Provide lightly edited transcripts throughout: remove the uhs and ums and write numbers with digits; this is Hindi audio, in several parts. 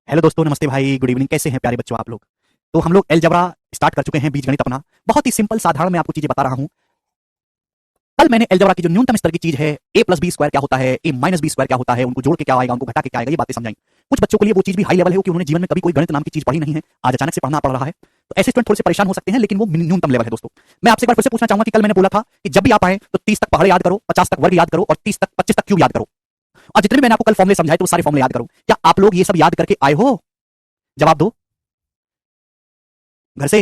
हेलो दोस्तों, नमस्ते भाई, गुड इवनिंग। कैसे हैं प्यारे बच्चों आप लोग? तो हम लोग अलजेब्रा स्टार्ट कर चुके हैं, बीजगणित अपना। बहुत ही सिंपल साधारण मैं आपको चीजें बता रहा हूं। कल मैंने अलजेब्रा की जो न्यूनतम स्तर की चीज है, ए प्लस बी स्क्वायर क्या होता है, ए माइनस बी स्क्वायर क्या होता है, उनको जोड़ के क्या आएगा, उनको घटा के क्या आएगा, ये बातें समझाई। कुछ बच्चों के लिए वो चीज भी हाई लेवल है कि उन्होंने जीवन में कभी कोई गणित नाम की चीज पढ़ी नहीं है, आज अचानक से पढ़ना पड़ रहा है। तो ऐसे स्टूडेंट थोड़े से परेशान हो सकते हैं, लेकिन वो न्यूनतम लेवल है दोस्तों। मैं आपसे एक बार फिर से पूछना चाहूंगा कि कल मैंने बोला था कि जब भी आप आए तो 30 तक पहाड़ याद करो, 50 तक वर्ग याद करो और 30 तक 25 तक क्यूब याद करो। और जितने भी मैंने आपको कल फॉर्मुले समझाए तो वो सारे फॉर्मुले याद करो। क्या आप लोग ये सब याद करके आए हो? जवाब दो घर से।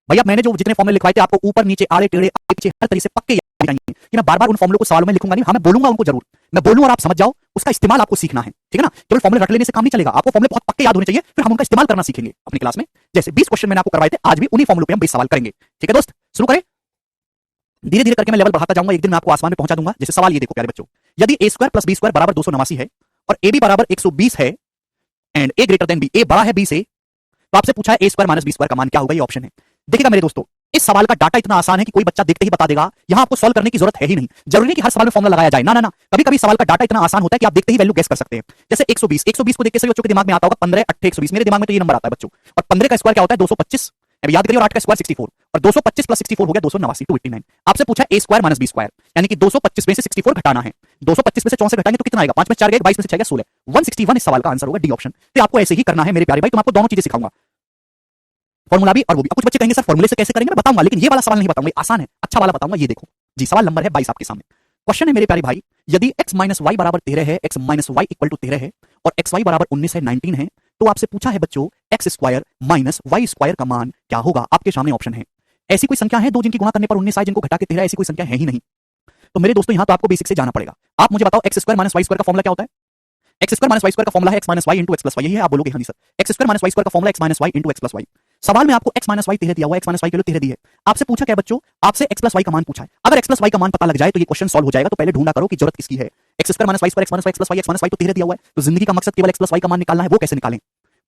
भैया मैंने जो जितने फॉर्मुले लिखवाए थे आपको ऊपर नीचे आड़े टेढ़े आगे पीछे हर तरीके से पक्के याद चाहिए कि मैं बार बार उन फॉर्मुलों को सवालों में लिखूंगा नहीं। हाँ मैं बोलूंगा उनको जरूर, मैं बोलूं और आप समझ जाओ, उसका इस्तेमाल आपको सीखना है, ठीक है ना। केवल फॉर्मुले रट लेने से काम नहीं चलेगा, आपको फॉर्मुले बहुत पक्के याद होने चाहिए, फिर हम उनका इस्तेमाल करना सीखेंगे अपनी क्लास में। जैसे 20 क्वेश्चन मैंने आपको करवाए थे, आज भी उन्हीं फॉर्मुलों पे हम 20 सवाल करेंगे, ठीक है दोस्त। शुरू करें। धीरे धीरे करके मैं लेवल बढ़ाता जाऊंगा, एक दिन मैं आपको आसमान में पहुंचा दूंगा। जैसे सवाल ये देखो प्यारे बच्चों, यदि A square plus B square बराबर 289 है और ए बी बराबर 120 है and A greater than B, A बड़ा है बी से, तो आपसे पूछा है ए स्क्वायर माइनस बी स्क्वायर का मान क्या होगा, ये ऑप्शन है। देखिएगा मेरे दोस्तों, इस सवाल का डाटा इतना आसान है कि कोई बच्चा देखते ही बता देगा, यहां आपको सॉल्व करने की जरूरत है ही नहीं। जरूरी नहीं कि हर सवाल में फॉर्मुला लगाया जाए, ना ना ना। कभी कभी सवाल का डाटा इतना आसान होता है कि आप देखते ही वैल्यू गेस कर सकते हैं। जैसे 120 को देख के सभी बच्चों के दिमाग में आता होगा 15 8 120, मेरे दिमाग में तो ये नंबर आता है बच्चों। और 15 का स्क्वायर क्या होता है 225, अब याद करिए, और 8 का स्क्वायर 64 और 225 प्लस 64 हो गया 289, 289। आपसे पूछा ए स्क्वायर माइनस बी स्क्वायर, यानी कि 225 में से 64 घटाना है। 225 में से 64 घटाएंगे तो कितना आएगा, 5 में 4 गए, 22 में से 6 गया 16, 161 इस सवाल का आंसर होगा, डी ऑप्शन। तो आपको ऐसे ही करना है मेरे प्यारे भाई, तो मैं आपको दोनों चीजें सिखाऊंगा, फॉर्मूला भी और वो भी। कुछ बच्चे कहेंगे सर फॉर्मूले से कैसे करेंगे, मैं बताऊंगा, लेकिन ये वाला सवाल नहीं बताऊंगा, आसान है, अच्छा वाला बताऊंगा। ये देखो जी, सवाल नंबर है 22 आपके सामने। क्वेश्चन है मेरे प्यारे भाई, यदि x माइनस वाई बराबर 13 है, x minus Y equal to 13 है और एक्स वाई बराबर 19 है, 19 है, तो आपसे पूछा है बच्चों X square minus Y square का मान क्या होगा। आपके सामने ऑप्शन है। ऐसी कोई संख्या है दो जिनकी गुणा करने पर 19 आए, जिनको घटा के 13, ऐसी कोई संख्या है ही नहीं। तो मेरे दोस्तों यहां तो आपको बेसिक से जाना पड़ेगा। आप मुझे बताओ x square minus Y square का फॉर्मुला क्या होता है। X square minus Y square का फॉर्मुला है x minus y into x plus y, यही है। आप बोलोगे हाँ जी sir, x square minus Y square का formula x minus y into x plus y. सवाल में आपको एक्स माइनस वाई 13 दिया हुआ है, एक्स माइनस वाई की वैल्यू 13 दी है। आपसे पूछा क्या बच्चों, आपसे एक्स प्लस वाई का मान पूछा है। अगर एक्स प्लस वाई का मान पता लग जाए तो ये क्वेश्चन सॉल्व हो जाएगा। तो पहले ढूंढा करो कि जरूरत किसकी है। X square minus Y square, x minus Y X plus Y, X minus Y तो 13 दिया हुआ है, तो जिंदगी का मकसद केवल एक्स प्लस वाई का मान निकालना है। वो कैसे निकालें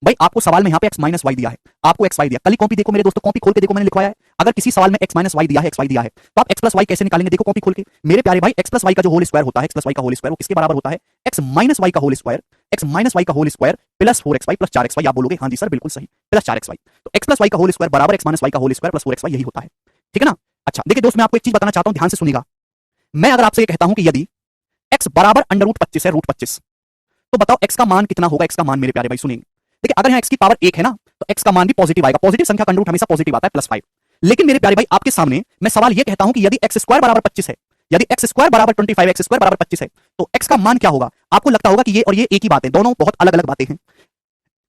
भाई, आपको सवाल में यहाँ पे एक्स माइनस वाई दिया है, आपको एक्स वाई दिया। कल कॉपी देखो मेरे दोस्तों, कॉपी खोल के देखो, मैंने लिखवाया है। अगर किसी सवाल में एक्स माइनस वाई दिया है, एक्स वाई दिया है, तो आप एक्स प्लस वाई कैसे निकालेंगे, देखो कॉपी खोल के मेरे प्यारे भाई। एक्स प्लस वाई का जो होल स्क्वायर होता है, एक्स प्लस वाई का होल स्क्वायर, वो किसके बराबर होता है, एक्स माइनस वाई का whole square, x minus Y का whole square plus 4xy plus 4xy। आप बोलोगे हाँ जी सर बिल्कुल सही, प्लस 4xy। तो एक्स प्लस वाई का होल स्क्वायर बराबर एक्स माइनस वाई का होल स्क्वायर प्लस 4xy, यही होता है, ठीक है ना। अच्छा देखिए दोस्त, मैं आपको एक चीज बताना चाहता हूं, ध्यान से सुनिएगा। मैं अगर आपसे ये कहता हूं कि यदि x बराबर अंडर रूट 25 है, रूट 25, तो बताओ x का मान कितना होगा। x का मान मेरे प्यारे भाई सुनिए, देखिए अगर यहाँ x की पावर 1 है ना, तो x का मान भी पॉजिटिव आएगा। पॉजिटिव संख्या का अंडर रूट हमेशा पॉजिटिव आता है, प्लस 5। लेकिन मेरे प्यारे भाई आपके सामने मैं सवाल ये कहता हूं कि यदि x स्क्वायर बराबर 25 है, यदि x स्क्वायर बराबर 25, x स्क्वायर बराबर 25 है, तो x का मान क्या होगा। आपको लगता होगा कि ये और ये एक ही बात है, दोनों बहुत अलग अलग बातें हैं।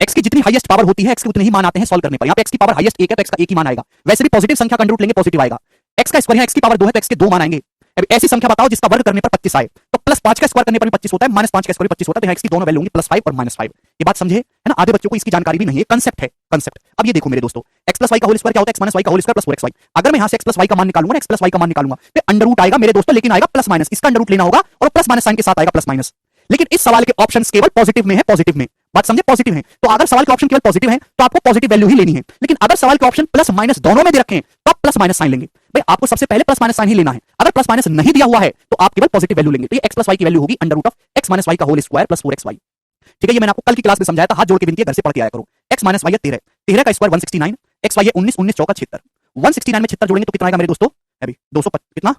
x की जितनी हाईएस्ट पावर होती है, x के उतने ही मान आते हैं सॉल्व करने पर। यहाँ पे x की पावर हाईएस्ट 1 है तो x का एक ही मान आएगा। वैसे भी पॉजिटिव संख्या का अंडर रूट लेंगे पॉजिटिव आएगा। x का स्क्वायर, x की पावर 2 है तो x के 2 मान आएंगे। अब ऐसी संख्या बताओ जिसका वर्ग करने पर 25 आए, तो प्लस 5 का स्क्वायर करने पर भी 25 होता है, माइनस 5 का स्क्वायर 25 होता है। तो यहाँ x की दोनों वैल्यू होंगी प्लस 5 और माइनस 5। ये बात समझे है ना। आधे बच्चों को इसकी जानकारी भी नहीं है, कंसेप्ट है, कंसेप्ट। अब ये देखो मेरे दोस्तों, x प्लस वाई का होल स्क्वायर क्या होता है, x माइनस वाई का होल स्क्वायर प्लस 4xy। अगर मैं यहाँ से x प्लस वाई का मान निकालूंगा, x प्लस वाई का मान निकालूंगा, तो अंडर रूट आएगा मेरे दोस्तों, लेकिन आएगा प्लस माइनस। इसका अंडर रूट लेना होगा और प्लस माइनस साइन के साथ आएगा, प्लस माइनस। लेकिन इस सवाल के ऑप्शंस केवल पॉजिटिव में है, पॉजिटिव में, बात समझे, पॉजिटिव है। तो अगर सवाल के ऑप्शन केवल पॉजिटिव है तो आपको पॉजिटिव वैल्यू ही लेनी है। लेकिन अगर सवाल के ऑप्शन प्लस माइनस दोनों में दे रखे हैं तो आप प्लस माइनस साइन लेंगे। भाई आपको सबसे पहले प्लस माइनस साइन ही लेना है। अगर प्लस माइनस नहीं दिया हुआ है तो आप केवल पॉजिटिव वैल्यू लेंगे। तो ये x प्लस वाई की वैल्यू होगी under root of x minus Y का होल स्क्वायर प्लस 4xy। ठीक है, ये मैंने आपको कल की क्लास में समझाया था, हाथ जोड़ के विनती है घर से पढ़ के आया करो। x माइनस वाई है 13, 13 का स्क्वायर 169, x वाई है 19, 19 चौका 76, 169 में 76 जोड़ेंगे तो कितना आएगा मेरे दोस्तों, अभी 200 कितना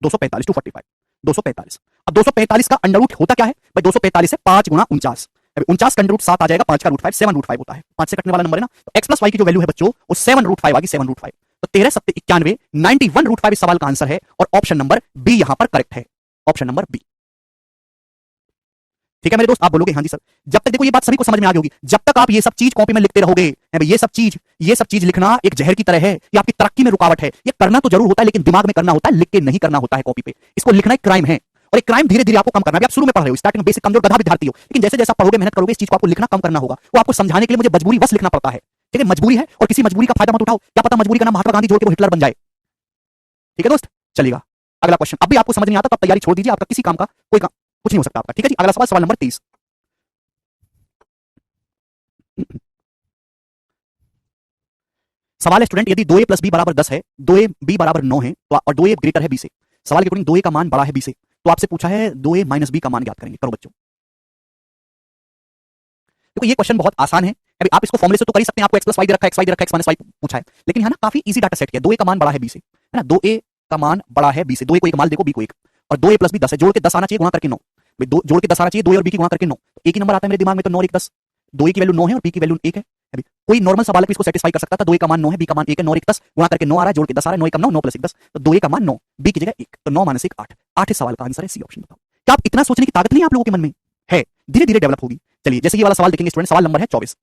245, 245, 245। अब 245 का अंडर रूट होता क्या है भाई, 245 है 5 गुणा 49, 49 का अंडर रूट 7 आ जाएगा, 5 का रूट 5, 7 रूट 5 होता है, 5 से कटने वाला नंबर है ना। तो x प्लस वाई की जो वैल्यू है बच्चों वो 7 रूट 5 आ गई, 7 रूट 5। तो 13 7 91, 91 रूट 5 इस सवाल का आंसर है और ऑप्शन नंबर बी यहां पर करेक्ट है, ऑप्शन नंबर बी। ठीक है मेरे दोस्त, आप बोलोगे हाँ जी सर। जब तक देखो ये बात सभी को समझ में आ गई होगी, जब तक आप ये सब चीज कॉपी में लिखते रहोगे, ये सब चीज लिखना एक जहर की तरह है, ये आपकी तरक्की में रुकावट है। ये करना तो जरूर होता है लेकिन दिमाग में करना होता है, लिख के नहीं करना होता है कॉपी पे। इसको लिखना एक क्राइम है और एक क्राइम धीरे धीरे आपको कम करना है। आप शुरू में पढ़ रहे हो, स्टार्टिंग में बेसिक कमजोर गधा विद्यार्थी हो, लेकिन जैसे जैसा पढ़ोगे मेहनत करोगे इस चीज को आपको लिखना कम करना होगा। वो आपको समझाने के लिए मुझे मजबूरी बस लिखना पड़ता है, ठीक है, मजबूरी है। और किसी मजबूरी का फायदा मत उठाओ, क्या पता मजबूरी का नाम महात्मा गांधी जोड़ के वो हिटलर बन जाए। ठीक है दोस्त, चलेगा। अगला क्वेश्चन, अब भी आपको समझ नहीं आता तो आप तैयारी छोड़ दीजिए, आपका किसी काम का कोई काम कुछ नहीं हो सकता आपका। ठीक है जी, अगला सवाल, सवाल नंबर 30। सवाल है स्टूडेंट, यदि 2a प्लस बी बराबर 10 है, 2a बी बराबर 9 है तो और 2a ग्रेटर है बी से, सवाल के अकॉर्डिंग 2a का मान बड़ा है बी से, तो आपसे पूछा है 2a माइनस बी का मान ज्ञात करेंगे। करो बच्चों। देखो ये क्वेश्चन बहुत आसान है, अभी आप इसको फॉर्मूले से तो कर ही सकते हैं, आपको x प्लस वाई दे रखा है, x वाई दे रखा है, x माइनस वाई पूछा है, लेकिन यहाँ ना काफी इजी डाटा सेट किया, 2a का मान बड़ा है b से, है ना, 2a का मान बड़ा है b से, 2a को एक मान देखो, b को एक, और 2a प्लस b 10 है, जोड़ के 10 आना चाहिए, गुणा करके 9, भाई दो जोड़ के 10 आना चाहिए, 2a और b की गुणा करके 9, तो एक ही नंबर आता है मेरे दिमाग में, तो 9 और 1 10, 2a की वैल्यू 9 है और b की वैल्यू 1 है, अभी कोई नॉर्मल सवाल है इसको सेटिस्फाई कर सकता था, 2a का मान 9 है, b का मान 1 है, 9 और 1 10, गुणा करके 9 आ रहा है, जोड़ के 10 आ रहा है, 9 कम 9, 9 प्लस 1 10, तो 2a का मान 9, b की जगह 1, तो 9 माइनस 1 8, 8 इस सवाल का आंसर है, सी ऑप्शन। बताओ क्या आप इतना सोचने की ताकत नहीं है आप लोगों के मन में? है, धीरे धीरे डेवलप होगी। चलिए जैसे ये वाला सवाल देखेंगे स्टूडेंट, सवाल नंबर है 24,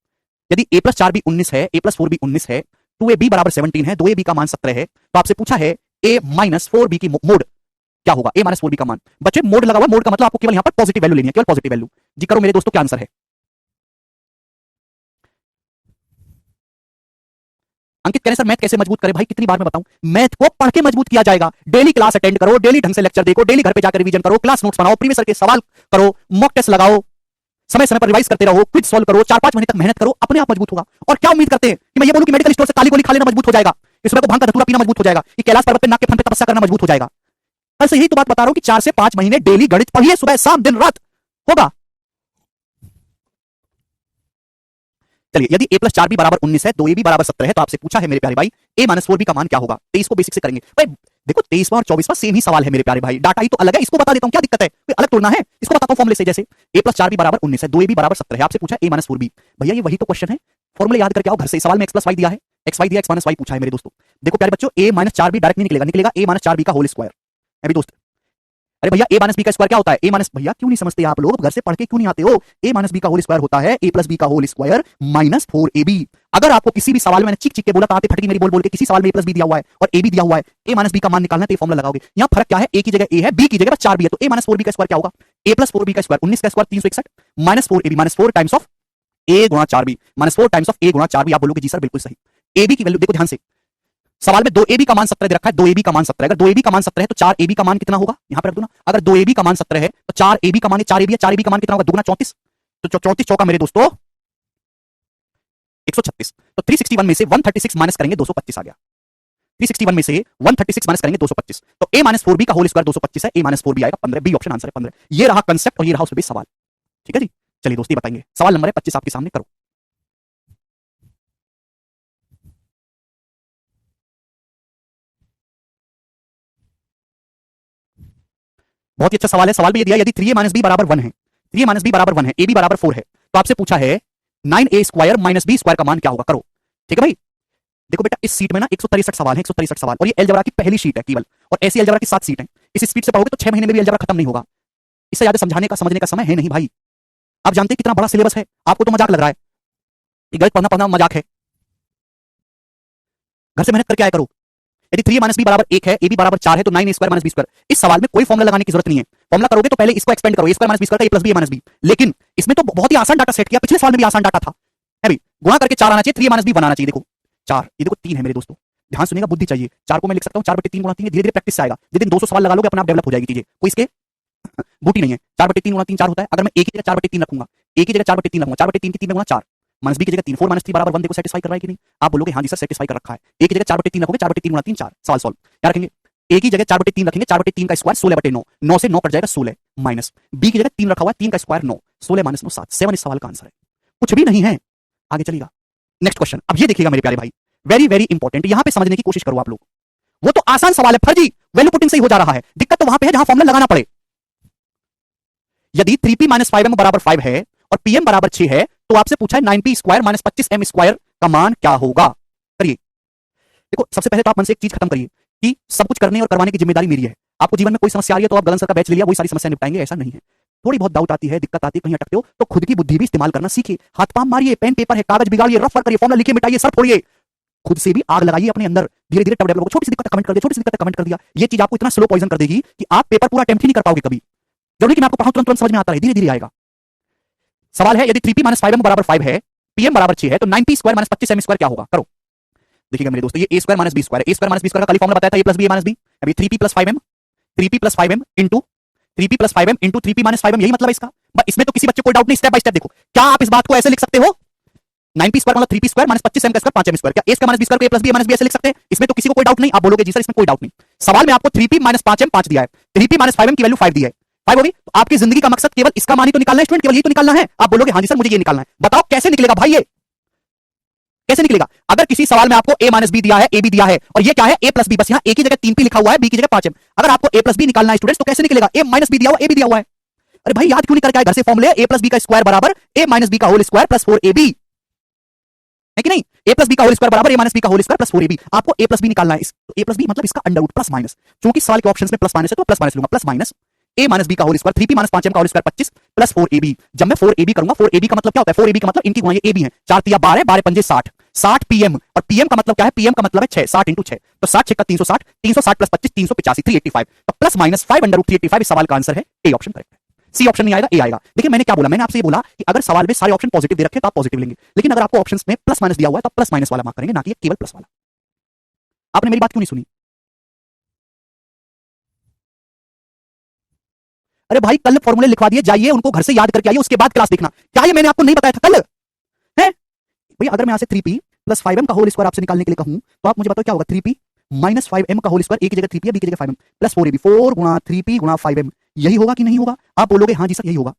यदि a प्लस 4b 19 है, a प्लस 4b 19 है, 2ab बराबर 17 है, 2ab का मान 17 है, तो आपसे पूछा है a माइनस 4b की मोड क्या होगा, a माइनस 4b का मान, बच्चे मोड लगा हुआ, मोड का मतलब आपको केवल यहां पर पॉजिटिव वैल्यू लेनी है, केवल पॉजिटिव वैल्यू। जी करो मेरे दोस्तों, क्या आंसर है? अंकित कह रहे सर मैथ कैसे मजबूत करे, भाई कितनी बार मैं बताऊं, मैथ को पढ़ के मजबूत किया जाएगा, डेली क्लास अटेंड करो, डेली ढंग से लेक्चर देखो, डेली घर पे जाकर रिवीजन करो, क्लास नोट्स बनाओ, प्रीवियस के सवाल करो, मॉक टेस्ट लगाओ, समय समय पर रिवाइज करते रहो, क्विज सॉल्व करो, 4-5 महीने तक मेहनत करो, अपने आप मजबूत होगा। और क्या उम्मीद करते हैं कि मैं ये बोलूं कि मेडिकल स्टोर से काली गोली खा लेना मजबूत हो जाएगा, इस सुबह को भांग का धतूरा पीना मजबूत हो जाएगा, कि कैलाश पर्वत पे नाक के फन पे तपस्या करना मजबूत हो जाएगा? कल से यही तो बात बता रहा हूं कि 4 से 5 महीने डेली गणित पढ़िए, सुबह शाम दिन रात, होगा। चलिए यदि a प्लस 4b बराबर 19 है, 2ab बराबर 17 है, तो आपसे पूछा है मेरे प्यारे भाई a माइनस 4b का मान क्या होगा। 23 को बेसिक से करेंगे भाई, देखो 23वां और 24वां सेम ही सवाल है मेरे प्यारे भाई, डाटा ही तो अलग है, इसको बता देता हूं, क्या दिक्कत है, कोई अलग तोड़ना है, इसको बताता हूं फॉर्मूले से। जैसे a प्लस 4b बराबर 19 है, 2ab बराबर 17 है, आपसे पूछा a माइनस 4b, भैया ये वही तो क्वेश्चन है, फॉर्मूले याद करके आओ घर से, सवाल में x प्लस वाई दिया है, x वाई दिया, x माइनस वाई पूछा है मेरे दोस्तों। देखो प्यारे बच्चों, a माइनस 4b डायरेक्ट नहीं निकलेगा, निकलेगा a माइनस 4b का होल स्क्वायर, अभी दोस्त। अरे भैया a माइनस बी का स्क्वायर क्या होता है, a माइनस, भैया क्यों नहीं समझते आप लोग, घर से पढ़ के क्यों नहीं आते हो, a माइनस बी का होल स्क्वायर होता है a प्लस बी का होल स्क्वायर माइनस 4ab। अगर आपको किसी भी सवाल में मैंने चिक चिक के बोला, ताते फटकी मेरी बोल बोल के, किसी सवाल में a प्लस बी दिया हुआ है और a भी दिया हुआ है, a माइनस बी का मान निकालना है तो ये फॉर्मूला लगाओगे। यहाँ फर्क क्या है, a की जगह a है, b की जगह 4b है, तो a माइनस 4b का स्क्वायर क्या होगा, a प्लस 4b का स्क्वायर 19 का square 361 minus 4ab minus 4 times of a गुणा 4b minus 4 times of a गुणा 4b। आप बोलोगे जी सर बिल्कुल सही, ab की वैल्यू देखो ध्यान से, सवाल में 2ab का मान 17 दे रखा है, 2ab का मान 17 है, अगर 2ab का मान 17 है तो 4ab का मान कितना होगा, यहां पर रख दो ना, अगर 2ab का मान 17 है तो 4ab का मान 4ab है, 4ab का मान कितना होगा, दुगना 34, तो 34 चौका मेरे दोस्तों 136, तो 361 में से 136 माइनस करेंगे 225 आ गया, 361 में से 136 माइनस करेंगे 225, तो a माइनस 4b का होल स्क्वायर 225 है, a माइनस 4b आएगा 15, बी ऑप्शन आंसर है 15। ये रहा कंसेप्ट और ये रहा उस पे सवाल, ठीक है जी। चलिए दोस्ती बताएंगे, सवाल नंबर है 25 आपके सामने, करो। बहुत ही अच्छा सवाल है, सवाल में ये दिया यदि 3a माइनस बी बराबर 1 है, 3a माइनस बी बराबर 1 है, a b बराबर 4 है, तो आपसे पूछा है 9a square minus b square का मान क्या होगा, करो। ठीक है भाई, देखो बेटा इस सीट में ना 163 सवाल है, 163 सवाल, और ये अलजेब्रा की पहली शीट है केवल, और ऐसी अलजेब्रा की 7 सीट है, इस स्पीड से पढ़ोगे तो 6 महीने में भी अलजेब्रा खत्म नहीं होगा, इससे ज्यादा समझाने का समझने का समय है नहीं भाई। आप जानते हैं कितना बड़ा सिलेबस है, आपको तो मजाक लग रहा है, कि गणित पढ़ना पढ़ना मजाक है, घर से मेहनत करके आया करो। यदि 3 माइनस बी बराबर 1 है, a b बराबर 4 है, तो 9 a square minus B square, इस सवाल में कोई फॉर्मूला लगाने की जरूरत नहीं है, फॉर्मूला करोगे तो पहले इसको एक्सपेंड करो, a square minus B square का a plus B minus B, लेकिन इसमें तो बहुत ही आसान डाटा सेट किया, पिछले सवाल में भी आसान डाटा था, है भाई, गुणा करके 4 आना चाहिए, 3 माइनस बी बनाना चाहिए, देखो 4, ये देखो 3 है मेरे दोस्तों, ध्यान सुनिएगा, बुद्धि चाहिए, 4 को मैं लिख सकता हूं 4/3 गुणा 3, धीरे धीरे प्रैक्टिस से आएगा, जिस दिन 200 सवाल लगा लोगे अपने आप डेवलप हो जाएगी चीजें, कोई इसके बूटी नहीं है। 4/3 गुणा 3 4 होता है, अगर मैं a की जगह 4/3 रखूंगा, a की जगह 4/3 रखूंगा, 4/3 की 3 में गुणा 4 माइनस बी की जगह 3, 4 माइनस 3 बराबर 1, देखो सेटिस्फाई कर रहा है कि नहीं, आप बोलोगे हाँ जी सर सेटिस्फाई कर रखा है, a की जगह 4/3 रखोगे, 4/3 गुणा 3 4, सवाल सॉल्व, क्या रखेंगे, a की जगह 4/3 रखेंगे, 4/3 का स्क्वायर 16/9, 9 से 9 कट जाएगा 16, माइनस b की जगह 3 रखा हुआ है, 3 का स्क्वायर 9, 16 माइनस 9 7, 7 इस सवाल का आंसर है, कुछ भी नहीं है, आगे चलेगा। नेक्स्ट क्वेश्चन, अब ये देखिएगा मेरे प्यारे भाई, वेरी वेरी इंपॉर्टेंट, यहां पे समझने की कोशिश करो आप लोग, वो तो आसान सवाल है, फर्जी वैल्यू पुटिंग से ही हो जा रहा है, दिक्कत तो वहां पे है जहां फॉर्मूला लगाना पड़े। यदि 3p माइनस 5m बराबर 5 है और pm बराबर 6 है, तो आपसे पूछा है 9p square minus 25m square का मान क्या होगा, करिए। देखो सबसे पहले तो आप मन से एक चीज खत्म करिए कि सब कुछ करने और करवाने की जिम्मेदारी मेरी है, आपको जीवन में कोई समस्या आ रही है तो आप गगन सर का बैच ले लिया वही सारी समस्या निपटाएंगे, ऐसा नहीं है, थोड़ी बहुत डाउट आती है, दिक्कत आती है, कहीं अटकते हो तो खुद की बुद्धि भी इस्तेमाल करना सीखिए, हाथ पांव मारिए, पेन पेपर है, कागज बिगाड़िए, रफ वर्क करिए, फॉर्मूला लिखिए, मिटाइए, सर फोड़िए, खुद से भी आग लगाइए अपने अंदर, धीरे धीरे टप डेवलप होगा, छोटी सी दिक्कत कमेंट कर दिया, छोटी सी दिक्कत कमेंट कर दिया, ये चीज आपको इतना स्लो पॉइजन कर देगी कि आप पेपर पूरा अटेम्प्ट ही नहीं कर पाओगे कभी, जरूरी कि मैं आपको पढ़ाऊं तुरंत तुरंत समझ में आता है, धीरे धीरे आएगा। सवाल है यदि 3p माइनस 5m बराबर 5 है, pm बराबर 6 है, तो 9p square minus 25m square क्या होगा, करो। देखिएगा मेरे दोस्तों, ये a square minus b square है, a square minus b square का खाली फॉर्मूला बताया था a plus b minus b, अभी 3p plus 5m, 3p plus 5m into 3p plus 5m into 3p minus 5m, यही मतलब है इसका, इसमें तो किसी बच्चे को डाउट नहीं, स्टेप बाय स्टेप देखो, क्या आप इस बात को ऐसे लिख सकते हो, 9p स्क्वायर मतलब 3p स्क्वायर माइनस 25m का स्क्वायर 5m स्क्वायर, क्या a square minus b square को a plus b minus b ऐसे लिख सकते हैं, इसमें तो किसी को कोई डाउट नहीं, आप बोलोगे जी सर इसमें कोई डाउट नहीं, सवाल में आपको 3p माइनस 5m 5 दिया है, 3p माइनस 5m की वैल्यू 5 दी है, 5 होगी। तो आपकी जिंदगी का मकसद केवल इसका मान ही तो निकालना है स्टूडेंट, केवल यही तो निकालना है। आप बोलोगे हाँ जी सर मुझे ये निकालना है, बताओ कैसे निकलेगा भाई, ये कैसे निकलेगा? अगर किसी सवाल में आपको a माइनस बी दिया है, a b दिया है, और ये क्या है a प्लस बी, बस यहां a की जगह 3p लिखा हुआ है, b की जगह 5m। अगर आपको a प्लस बी निकालना है स्टूडेंट्स तो कैसे निकलेगा? a माइनस बी दिया हुआ, a भी दिया हुआ है। अरे भाई याद क्यों नहीं करके आए घर से फॉर्मूले? a प्लस बी का स्क्वायर बराबर a माइनस बी का होल स्क्वायर प्लस 4ab है कि नहीं? a प्लस बी का होल स्क्वायर बराबर a माइनस बी का होल स्क्वायर प्लस 4ab। आपको a प्लस बी निकालना है, तो a प्लस बी मतलब इसका अंडर रूट प्लस माइनस, क्योंकि सवाल के ऑप्शंस में प्लस माइनस है तो प्लस माइनस लूंगा, plus minus a minus B का whole square 3p minus 5m का होल स्क्वायर 25 प्लस 4ab। जब मैं 4ab करूंगा, 4ab का मतलब क्या होता है? 4ab का मतलब इनकी गुणा ये ab है, 4 तिया 12, 12 पंजे 60, 60 pm, और pm का मतलब क्या है? pm का मतलब है 6, 60 इंटू 6, तो 60 6 का 360, 360 प्लस 25 385, 385, तो प्लस माइनस 5 अंडर रूट 385। इस सवाल का आंसर है ए ऑप्शन करेक्ट है। सी ऑप्शन नहीं आएगा, ए आएगा। देखिए मैंने क्या बोला, मैंने आपसे ये बोला कि अगर सवाल में सारे ऑप्शन पॉजिटिव दे रखे तो आप पॉजिटिव लेंगे, लेकिन अगर आपको ऑप्शंस में प्लस माइनस दिया हुआ है तो प्लस माइनस वाला मार्क करेंगे, ना कि केवल प्लस वाला। आपने मेरी बात क्यों नहीं सुनी? अरे भाई कल फॉर्मूले लिखवा दिए, जाइए उनको घर से याद करके आइए, उसके बाद क्लास देखना। क्या ये मैंने आपको नहीं बताया था कल? है भैया, अगर मैं यहां से 3p प्लस 5m का होल स्क्वायर आपसे निकालने के लिए कहूं तो आप मुझे बताओ क्या होगा? 3p माइनस 5m का होल स्क्वायर, a की जगह 3p है, b की जगह 5m प्लस 4ab, 4 गुणा 3p गुणा 5m, यही होगा कि नहीं होगा? आप बोलोगे हाँ जी सर यही होगा।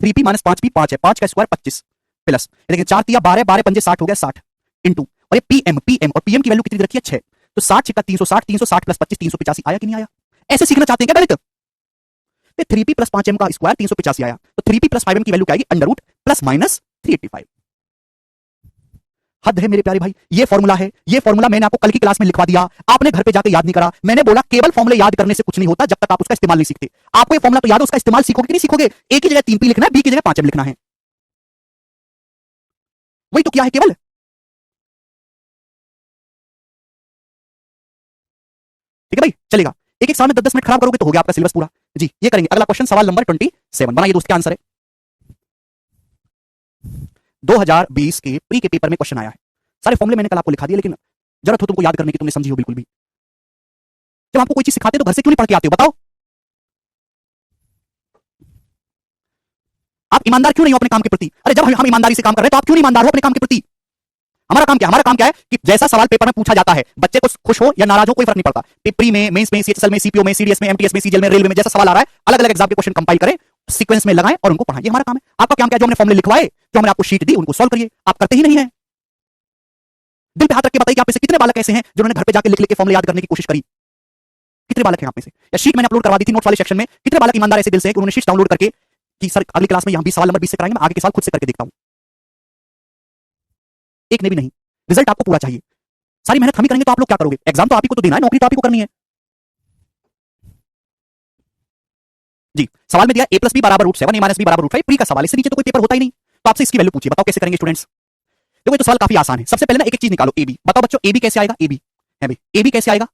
3p माइनस 5p 5 है, 5 का स्क्वायर 25 प्लस, देखिए 4 तिया 12, 12 पंजे 60 हो गया 60 इंटू, और ये pm और pm की वैल्यू कितनी रखी है? 6, तो 60 छिक्का 360, 360 प्लस 25 385 आया कि नहीं आया? ऐसे सीखना चाहते हैं क्या डायरेक्ट? 3p प्लस 5m का स्क्वायर 385 आया, तो 3p प्लस 5m की वैल्यू क्या आएगी? Under root plus minus 385। हद है मेरे प्यारे भाई, ये फॉर्मूला है, ये फॉर्मूला मैंने आपको कल की क्लास में लिखवा दिया, आपने घर पे जाके याद नहीं करा। मैंने बोला केवल फॉर्मूले याद करने से कुछ नहीं होता जब तक आप उसका इस्तेमाल नहीं सीखते। आपको ये फॉर्मूला तो याद है, उसका इस्तेमाल सीखोगे कि नहीं सीखोगे? ए की जगह 3p लिखना है, बी की जगह 5m लिखना है, वही तो किया है केवल। ठीक है भाई, चलेगा। एक एक सवाल में 10 10 मिनट खराब करोगे तो हो गया आपका सिलेबस पूरा। जी ये करेंगे। अगला क्वेश्चन सवाल नंबर 27 बनाइए दोस्त, क्या आंसर है? 2020 के प्री के पेपर में क्वेश्चन आया है। सारे फॉर्मूले मैंने कल आपको लिखा दिए, लेकिन जरूरत हो तुमको याद करने की, तुमने समझी हो बिल्कुल भी? जब आपको कोई चीज सिखाते हो तो घर से क्यों नहीं पढ़ के आते हो बताओ? आप ईमानदार क्यों नहीं हो अपने काम के प्रति? अरे जब हम ईमानदारी से काम कर रहे हैं तो आप क्यों नहीं ईमानदार हो अपने काम के प्रति? हमारा काम क्या है? हमारा काम क्या है कि जैसा सवाल पेपर में पूछा जाता है, बच्चे को खुश हो या नाराज हो कोई फर्क नहीं पड़ता। प्री में, मेंस में, सीएचएसएल में, सीपीओ में, सीडीएस में, एमटीएस में, सीजीएल में, रेलवे में, जैसा सवाल आ रहा है अलग अलग एग्जाम के क्वेश्चन कंपाइल करें, सीक्वेंस में लगाएं और उनको पढ़ाएं। ये हमारा काम है। आपका काम क्या है? जो हमने फॉर्मूले लिखवाए, जो हमने आपको शीट दी, उनको सॉल्व करिए। आप करते ही नहीं है। दिल पे हाथ रख के बताइए कि आप में से कितने बालक ऐसे हैं जिन्होंने घर पे जाके लिख लिख के फॉर्मूले याद करने की कोशिश करी? कितने बालक हैं आप में से? या शीट मैंने अपलोड करवा दी थी नोट्स वाले सेक्शन में, कितने बालक ईमानदार ऐसे दिल से उन्होंने शीट डाउनलोड करके कि सर अगली क्लास में यहां 20 सवाल नंबर 20 से कराएंगे, मैं आगे के साल खुद से करके देखता हूं? एक ने भी नहीं। रिजल्ट आपको पूरा चाहिए। सारी मेहनत हम ही करेंगे तो आप लोग क्या करोगे? एग्जाम तो आप ही को तो देना है, नौकरी तो आप ही को करनी है। जी सवाल में दिया a प्लस बी बराबर रूट 7, a माइनस बी बराबर रूट 5, प्री का सवाल, इससे नीचे तो कोई पेपर होता ही नहीं। तो आपसे इसकी वैल्यू पूछिए, बताओ कैसे करेंगे स्टूडेंट्स? देखो ये तो सवाल काफी आसान है। सबसे पहले ना एक एक चीज निकालो, ab। बताओ बच्चों ab कैसे आएगा? ab है भाई, ab कैसे आएगा?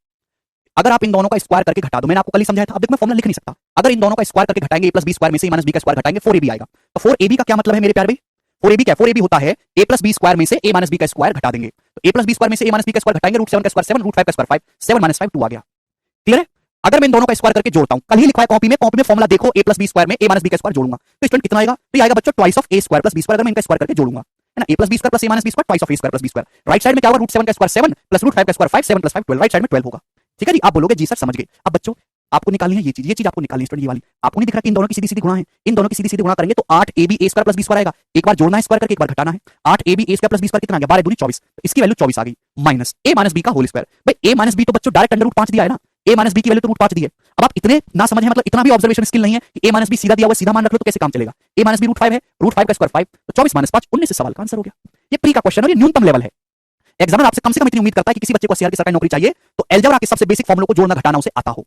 अगर आप इन दोनों का स्क्वायर करके घटा दो, मैंने आपको कल ही समझाया था। अब देखो मैं फॉर्मूला लिख नहीं सकता। अगर इन दोनों का स्क्वायर करके घटाएंगे, a प्लस बी स्क्वायर में से a माइनस बी का स्क्वायर घटाएंगे, 4ab आएगा। तो 4ab का क्या मतलब है मेरे प्यारे भाई? 4ab क्या है? 4ab होता है a प्लस बी स्क्वायर में से a माइनस बी का स्क्वायर घटा देंगे। तो a प्लस बी स्क्वायर में से a माइनस बी का स्क्वायर घटाएंगे, रूट 7 का स्क्वायर 7, रूट 5 का स्क्वायर 5, 7 माइनस 5 2 आ गया। क्लियर है? अगर मैं इन दोनों का स्क्वायर करके जोड़ता हूं, कल ही लिखा है कॉपी में फॉर्मूला देखो, a प्लस बी स्क्वायर में a माइनस बी का स्क्वायर जोड़ूंगा तो स्टूडेंट कितना आएगा? तो ये आएगा बच्चों twice of a square plus B square. अगर मैं इनका स्क्वायर करके जोड़ूंगा है ना, a plus B square plus a minus B square twice of a square plus B square. Right side में क्या होगा? रूट 7 का स्क्वायर 7 प्लस रूट 5 का स्क्वायर 5, 7 प्लस 5 12, राइट साइड में 12 होगा। ठीक है जी, आप बोलोगे जी सर समझ गए। अब बच्चों आपको निकालनी है ये चीज आपको निकालनी है स्टूडेंट, ये वाली। आपको नहीं दिख रहा कि इन दोनों की सीधी सीधी गुणा है? इन दोनों की सीधी सीधी गुणा करेंगे तो 8ab a square plus b square आएगा। एक बार जोड़ना है स्क्वायर करके, एक बार घटाना है। 8ab a square plus b square कितना आ गया? 12 दूनी 24, तो इसकी वैल्यू 24 आ गई, माइनस a माइनस b का होल स्क्वायर। भाई a माइनस b तो बच्चों डायरेक्ट अंडर रूट 5 दिया है ना, a माइनस b की वैल्यू तो रूट 5 दी है। अब आप इतने ना समझे, मतलब इतना भी ऑब्जर्वेशन स्किल नहीं है कि a माइनस b सीधा दिया हुआ सीधा मान रख लो तो कैसे काम चलेगा? a माइनस b रूट 5 है, रूट 5 का स्क्वायर 5, तो 24 माइनस 5 19 से सवाल का आंसर हो गया। ये प्री का क्वेश्चन और ये न्यूनतम लेवल है। एग्जामिनर आपसे कम से कम इतनी उम्मीद करता है कि किसी बच्चे को सीआर की सरकारी नौकरी चाहिए तो अलजेब्रा के सबसे बेसिक फॉर्मूलों को जोड़ना घटाना उसे आता हो।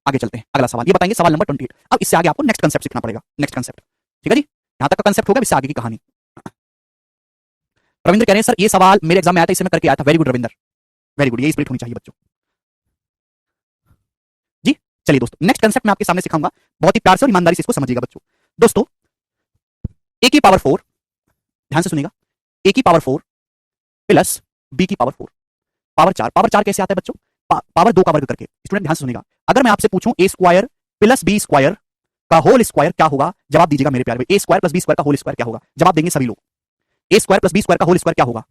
आगे चलते हैं, अगला सवाल ये बताएंगे, सवाल नंबर 28। अब इससे आगे आपको नेक्स्ट कंसेप्ट सीखना पड़ेगा, नेक्स्ट कंसेप्ट। ठीक है जी, यहां तक का कंसेप्ट होगा, इससे आगे की कहानी। रविंद्र कह रहे हैं सर ये सवाल मेरे एग्जाम में आया था, इसे मैं करके आया था। Very good Ravindra, very good, ये स्पिरिट होनी चाहिए बच्चों। जी चलिए दोस्तों, नेक्स्ट कंसेप्ट मैं आपके सामने सिखाऊंगा, बहुत ही प्यार से और ईमानदारी से इसको समझिएगा बच्चों। दोस्तों a की पावर 4, ध्यान से सुनिएगा, a की पावर 4 प्लस b की पावर 4, पावर 4 कैसे आता है बच्चों? पावर 2 का वर्ग करके। स्टूडेंट ध्यान से सुनिएगा, अगर मैं आपसे पूछूं a square plus b square का होल स्क्वायर क्या होगा, जवाब दीजिएगा मेरे प्यारे भाई। a square plus b square का होल स्क्वायर क्या होगा? जवाब देंगे सभी लोग। a square plus b square का होल स्क्वायर क्या होगा?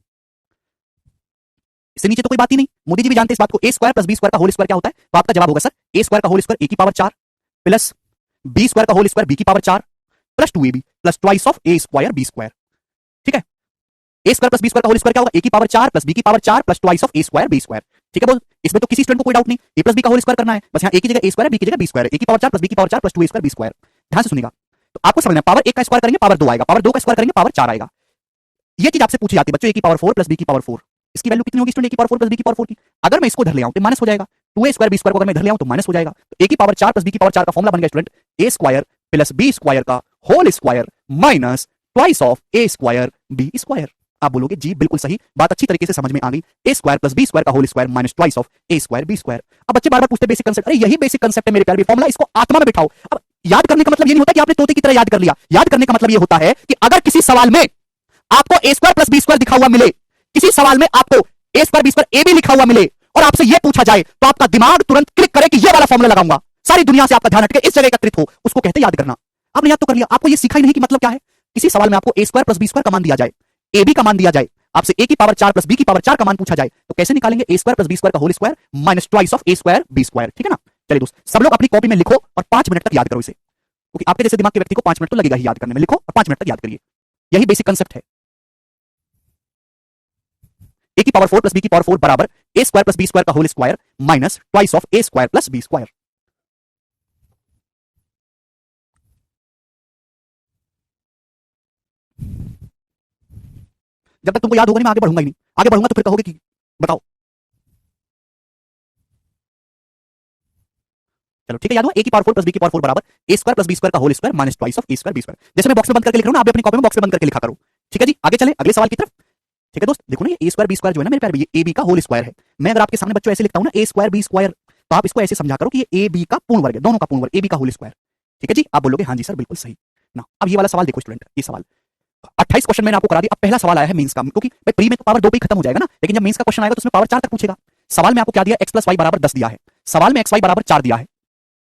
इससे नीचे तो कोई बात ही नहीं, मोदी जी भी जानते हैं इस बात को। a square plus b square का होल स्क्वायर क्या होता है? तो आपका जवाब होगा सर a स्क्वायर का होल स्क्वायर a की पावर 4 प्लस बी स्क्वायर का होल स्क्वायर बी की power 4 plus 2ab plus twice of A square B square. ठीक है, ए स्क्वायर प्लस बी स्क्वायर का होल स्क्वायर क्या होगा, ए की पावर 4 प्लस बी की power 4 plus twice of A square B square. ठीक है बोल, इसमें तो किसी स्टूडेंट को कोई डाउट नहीं, ए प्लस बी का होल स्क्वायर करना है, बस यहाँ ए की जगह ए स्क्वायर बी की जगह बी स्क्वायर, ए की पावर 4 प्लस बी की power 4 plus 2a square B square. ध्यान से सुनिएगा, तो आपको समझना है पावर 1 का स्क्वायर करेंगे पावर 2 आएगा, पावर 2 का स्क्वायर करेंगे पावर 4 आएगा। ये चीज आपसे पूछी जाती है बच्चों, ए की पावर 4 प्लस बी की पावर 4, इसकी वैल्यू कितनी होगी स्टूडेंट, ए की पावर 4 प्लस बी की पावर 4 की। अगर मैं इसको इधर ले आऊं तो माइनस हो जाएगा, 2a स्क्वायर बी स्क्वायर को अगर मैं इधर ले आऊं तो माइनस हो जाएगा, तो ए की पावर 4 प्लस बी की पावर 4 का फॉर्मूला बन गया student A square plus B square का whole square minus twice of A square B square. आप बोलोगे जी बिल्कुल सही बात, अच्छी तरीके से समझ में आ गई, A square plus B square का whole square minus twice of A square B square. अब बच्चे बार बार पूछते बेसिक कांसेप्ट, अरे यही बेसिक कांसेप्ट है मेरे प्यारे, फॉर्मूला इसको आत्मा में बिठाओ। अब याद करने का मतलब ये नहीं होता कि आपने तोते की तरह याद कर लिया, याद करने का मतलब ये होता है कि अगर किसी सवाल में आपको ए स्क्वायर प्लस बी स्क्वायर दिखा हुआ मिले, किसी सवाल में आपको ए स्क्वायर बी स्क्वायर ए भी लिखा हुआ मिले और आपसे यह पूछा जाए तो आपका दिमाग तुरंत क्लिक करे कि यह वाला फॉर्मूला लगाऊंगा, सारी दुनिया से आपका ध्यान हटके इस जगह एकत्रित हो, उसको कहते हैं याद करना। आपने याद तो कर लिया, आपको यह सीखा ही नहीं कि मतलब क्या है। किसी सवाल में आपको ए स्क्वायर प्लस बी स्क्वायर का मान दिया जाए, ए बी का मान दिया जाए, आपसे ए की पावर 4 प्लस बी की पावर 4 का मान पूछा जाए, तो कैसे निकालेंगे, A square plus B square का whole square minus twice of A square B square. ठीक है ना, चलिए दोस्त सब लोग अपनी कॉपी में लिखो और 5 मिनट तक याद करो इसे, क्योंकि आपके जैसे दिमाग के व्यक्ति को 5 मिनट तो लगेगा ही याद करने में। लिखो और 5 मिनट तक याद करिए, यही बेसिक कांसेप्ट है। ए की पावर 4 प्लस बी की पावर 4 बराबर A square plus B square का whole square minus twice of A square plus B square. जब तक तुमको याद होगा नहीं मैं आगे बढ़ूंगा ही नहीं, आगे बढ़ूंगा तो फिर कहोगे कि बताओ। चलो ठीक है, याद हुआ, ए की पावर 4 प्लस बी की पावर 4 बराबर A square plus B square का whole square minus twice of A square B square. जैसे मैं बॉक्स में बंद करके लिख रहा हूं ना, आप अपनी कॉपी में बॉक्स में बंद करके लिखा करो। ठीक है जी, आगे चलें अगले सवाल की तरफ। ठीक है दोस्त, देखो ना ये ए स्क्वायर बी स्क्वायर जो है ना मेरे प्यारे, ये ए बी का होल स्क्वायर है। मैं अगर आपके सामने बच्चों ऐसे लिखता हूं ना ए स्क्वायर बी स्क्वायर, तो आप इसको ऐसे समझा करो कि ये ए बी का पूर्ण वर्ग है, दोनों का पूर्ण वर्ग, ए बी का होल स्क्वायर। ठीक है जी, आप बोलोगे हाँ जी सर बिल्कुल सही ना। अब ये वाला सवाल देखो स्टूडेंट, ये सवाल 28 क्वेश्चन मैंने आपको करा दिया। अब पहला सवाल आया है मेंस का, क्योंकि भाई प्री में तो पावर 2 पे ही खत्म हो जाएगा ना, लेकिन जब मेंस का क्वेश्चन आएगा तो उसमें पावर 4 तक पूछेगा। सवाल में आपको क्या दिया, x प्लस वाई बराबर 10 दिया है, सवाल में xy बराबर 4 दिया है,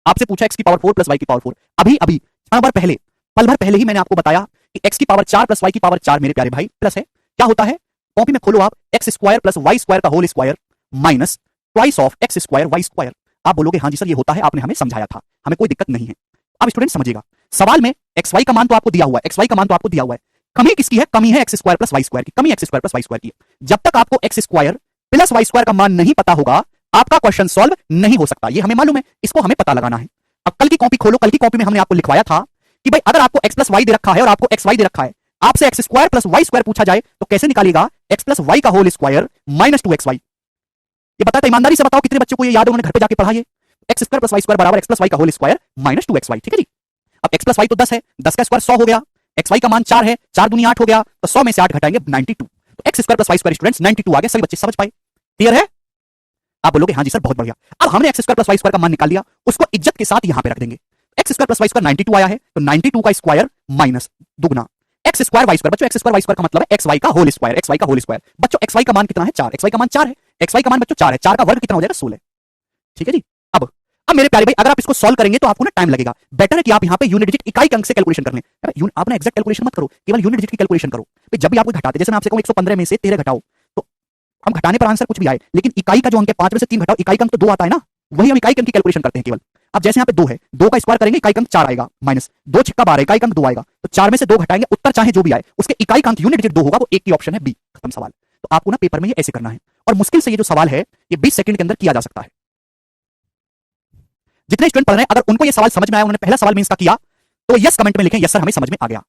आपसे पूछा x की पावर 4 प्लस y की पावर 4। अभी अभी क्षण भर पहले, पल भर पहले ही मैंने आपको बताया कि x की पावर 4 प्लस y की पावर 4 मेरे प्यारे भाई प्लस है, क्या होता है, कॉपी में खोलो आप, x square plus Y square का whole square minus twice of x square Y square. आप बोलोगे हाँ जी सर ये होता है, आपने हमें समझाया था, हमें कोई दिक्कत नहीं है। अब स्टूडेंट समझिएगा, सवाल में एक्स वाई का मान तो आपको दिया हुआ है, एक्स वाई का मान तो आपको दिया हुआ है, कमी किसकी है, कमी है x square plus Y square की, कमी X square plus Y square की। जब तक आपको X square plus Y square का मान नहीं पता होगा, आपका क्वेश्चन सॉल्व नहीं हो सकता, ये हमें मालूम है, इसको हमें पता लगाना है। अब कल की कॉपी खोलो, कल की कॉपी में हमने आपको लिखवाया था कि भाई अगर आपको एक्स प्लस वाई दे रखा है और आपको एक्स वाई दे रखा है, आपसे X square plus Y square पूछा जाए तो कैसे निकालिएगा, एक्स प्लस वाई का होल स्क्वायर माइनस 2xy। ये बताता, ईमानदारी से बताओ कितने बच्चों को ये याद है, उन्होंने घर पे जाके पढ़ा ये, X square plus Y square बराबर एक्स प्लस वाई का होल स्क्वायर माइनस 2xy। ठीक है जी, अब एक्स प्लस वाई तो 10 है, 10 का स्क्वायर 100 हो गया, एक्स वाई का मान 4 है, 4 दूनी 8 हो गया, तो 100 में से 8 घटाएंगे 92, तो X square plus Y square students 92 आ गया। सभी बच्चे समझ पाए, क्लियर है? आप बोलोगे हाँ जी सर बहुत बढ़िया। अब हमने X square plus Y square का मान निकाल लिया, उसको इज्जत के साथ यहां पे रख देंगे, X square plus Y square 92 आया है, तो 92 का स्क्वायर माइनस दुगना एक्स स्क्वायर वाई स्क्वायर। बच्चों एक्स स्क्वायर वाई स्क्वायर का मतलब है एक्स वाई का होल स्क्वायर, एक्स वाई का होल स्क्वायर। बच्चों एक्स वाई का मान कितना है, 4, एक्स वाई का मान 4 है, एक्स वाई का मान बच्चों 4 है, 4 का वर्ग कितना हो जाएगा 16। ठीक है जी, अब मेरे प्यारे भाई अगर आप इसको सॉल्व करेंगे तो आपको ना टाइम लगेगा, बेटर है कि आप यहां पे यूनिट डिजिट इकाई के अंक से कैलकुलेशन कर लें। आप ना एग्जैक्ट कैलकुलेशन मत करो, केवल यूनिट डिजिट की कैलकुलेशन करो। जब भी आपको घटाते, जैसे मैं आपसे कहूं 115 में से 13 घटाओ, तो हम घटाने पर आंसर कुछ भी आए, लेकिन इकाई का जो अंक है 5 में से 3 घटाओ, इकाई का अंक तो 2 आता है ना, वही हम इकाई के अंक की कैलकुलेशन करते हैं केवल। अब जैसे यहाँ पे 2 है, 2 का स्क्वायर करेंगे इकाई का अंक 4 आएगा, माइनस 2 छिक्का 12 इकाई का अंक 2 आएगा, तो 4 में से 2 घटाएंगे, उत्तर चाहे जो भी आए उसके इकाई का अंक यूनिट डिजिट 2 होगा, वो एक की ऑप्शन है बी, खत्म सवाल। तो आपको ना पेपर में ये ऐसे करना है, और मुश्किल से ये जो सवाल है ये 20 सेकंड के अंदर किया जा सकता है। जितने स्टूडेंट पढ़ रहे हैं अगर उनको ये सवाल समझ में आया, उन्होंने पहला सवाल मींस का किया, तो यस कमेंट में लिखें यस सर हमें समझ में आ गया।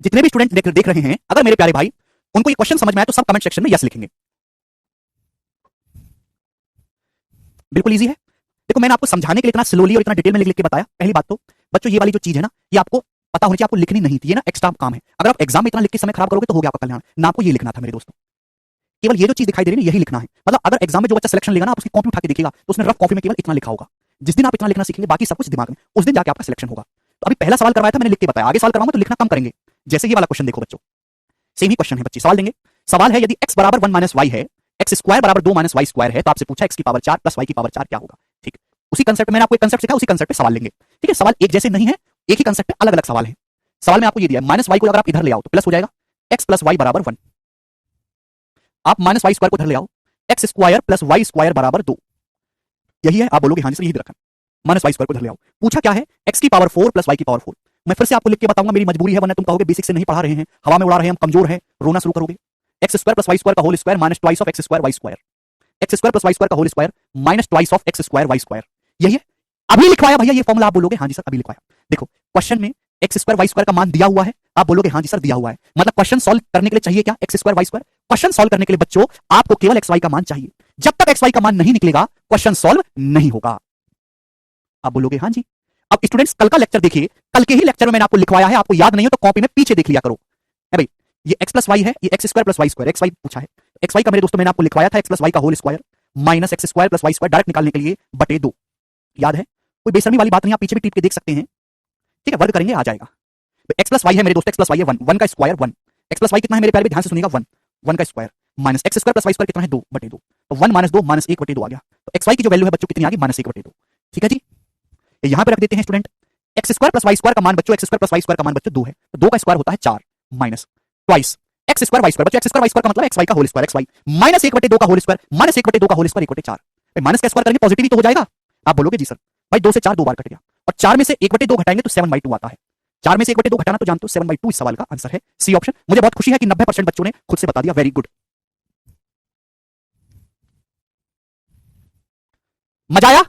जितने भी स्टूडेंट देख रहे हैं, अगर मेरे प्यारे भाई उनको ये क्वेश्चन समझ में आया तो सब कमेंट सेक्शन में यस लिखेंगे। बिल्कुल इजी है। देखो मैंने आपको समझाने के लिए इतना स्लोली और इतना डिटेल में लिख लिख के बताया। पहली बात तो बच्चों ये वाली जो चीज है ना, ये आपको पता होनी चाहिए, आपको लिखनी नहीं थी, ये ना एक्स्ट्रा काम है। अगर आप एग्जाम में इतना लिख के समय खराब करोगे तो हो गया आपका कल्याण, ना आपको ये लिखना था मेरे दोस्तों। केवल ये जो चीज दिखाई दे रही है यही लिखना है। मतलब अगर एग्जाम में जो बच्चा सिलेक्शन लेगा ना, आप उसकी कॉपी उठा के देखिएगा तो उसने रफ कॉपी में केवल इतना लिखा होगा। जिस दिन आप इतना लिखना सीखेंगे बाकी सब कुछ दिमाग में, उस दिन जाके आपका सिलेक्शन होगा। तो अभी पहला सवाल करवाया था मैंने लिख के बताया, आगे सवाल करवाऊंगा तो लिखना कम करेंगे। जैसे ये वाला क्वेश्चन देखो बच्चों, सेम ही क्वेश्चन है, बच्चे सवाल देंगे। सवाल है यदि x बराबर 1 माइनस वाई है, एक्स स्क्वायर बराबर 2 माइनस वाई स्क्वायर है, तो आपसे पूछा x की पावर 4 प्लस वाई की पावर 4 क्या होगा। ठीक, उसी कंसेप्ट मैंने आपको एक कंसेप्ट सिखाया, उसी कंसेप्ट पे सवाल लेंगे। ठीक है, सवाल एक जैसे नहीं है, एक ही कंसेप्ट पे अलग अलग सवाल है। सवाल में आपको ये दिया है माइनस वाई को अगर आप इधर ले आओ तो प्लस हो जाएगा, x प्लस वाई बराबर 1। आप माइनस वाई स्क्वायर को इधर ले आओ, X square plus Y square बराबर 2। यही है, आप बोलोगे हाँ जी सर यही दे रखा है। माइनस वाई स्क्वायर को इधर ले आओ। पूछा क्या है, एक्स की पावर 4 प्लस वाई की पावर 4। मैं फिर से आपको लिख के बताऊंगा, मेरी मजबूरी है, वरना तुम कहोगे बेसिक से नहीं पढ़ा रहे हैं, हवा में उड़ा रहे हैं, हम कमजोर हैं, रोना शुरू करोगे। X square plus Y square का whole square minus twice of x square Y square. X square plus Y square का whole square minus twice of x square Y square. यही है, अभी लिखवाया भैया ये फॉर्मूला, आप बोलोगे हाँ जी सर अभी लिखवाया। देखो क्वेश्चन में एक्स स्क्वायर वाई स्क्वायर का मान दिया हुआ है, आप बोलोगे हाँ जी सर दिया हुआ है, मतलब क्वेश्चन सॉल्व करने के लिए चाहिए क्या, X square Y square. Question solve करने के लिए बच्चों आपको केवल एक्स वाई का मान चाहिए। जब तक एक्स वाई का मान नहीं निकलेगा क्वेश्चन सॉल्व नहीं होगा। आप बोलोगे हाँ जी। अब स्टूडेंट्स कल का लेक्चर देखिए, कल के ही लेक्चर में मैंने आपको लिखवाया है, आपको याद नहीं हो तो कॉपी में पीछे देख लिया करो। है भाई, ये एक्स प्लस वाई है, ये X square plus Y square, X Y पूछा है। एक्स वाई का मेरे दोस्तों मैंने आपको लिखवाया था एक्स प्लस वाई का whole square minus X square plus Y square, direct निकालने के लिए बटे 2। याद है, कोई बेशर्मी वाली बात नहीं, आप पीछे भी टिप के देख सकते हैं। ठीक है, वर्ग करेंगे आ जाएगा। एक्स प्लस वाई है मेरे दोस्त, एक्स प्लस वाई है 1, 1 का स्क्वायर 1, एक्स प्लस वाई कितना है मेरे प्यारे, ध्यान से सुनिएगा 1, 1 का square minus X square plus Y square कितना है 2 बटे 2, तो 1 माइनस 2 माइनस 1 बटे 2 आ गया। तो एक्स वाई की जो वैल्यू है बच्चों कितनी आ गई, माइनस 1 बटे 2। ठीक है जी, यहां पे रख देते हैं student. X square plus Y square का मान बच्चों, X square plus Y square का मान बच्चों 2 है, तो 2 का स्क्वायर होता है 4 minus twice X square Y square, बच्चों एक्स स्क्वायर वाई स्क्वायर का मतलब एक्स वाई का whole square, X Y minus 1 बटे 2 का होल स्क्वायर, माइनस 1 बटे 2 का होल स्क्वायर 1 बटे 4। माइनस का स्क्वायर करेंगे पॉजिटिव ही तो हो जाएगा। आप बोलोगे जी सर भाई 2 से 4 2 बार कट गया, और 4 में से 1 बटे 2 घटाएंगे तो 7/2 आता है। 4 में से 1 बटे 2 घटाना तो जानते हो 7/2 इस सवाल का आंसर है, सी ऑप्शन। मुझे बहुत खुशी है कि 90% बच्चों ने खुद से बता दिया, वेरी गुड। मजा आया?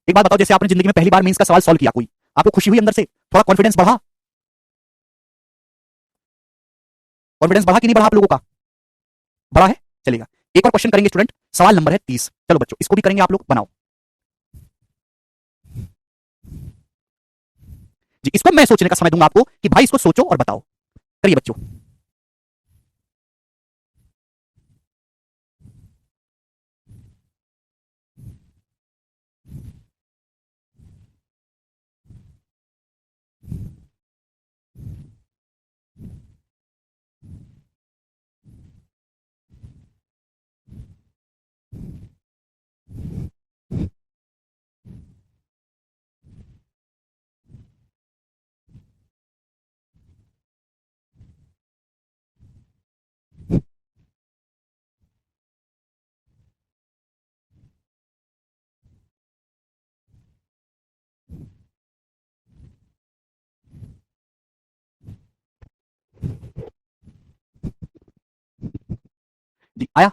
एक बात बताओ, जैसे आपने जिंदगी में पहली बार मेंस का सवाल सॉल्व किया, कोई आपको खुशी हुई अंदर से, थोड़ा कॉन्फिडेंस बढ़ा? कॉन्फिडेंस बढ़ा कि नहीं बढ़ा आप लोगों का? बढ़ा है, चलेगा। एक और क्वेश्चन करेंगे स्टूडेंट, सवाल नंबर है 30। चलो बच्चों इसको भी करेंगे, आप लोग बनाओ जी। इसको मैं सोचने का समय दूंगा आपको कि भाई इसको सोचो और बताओ। करिए बच्चों। जी आया?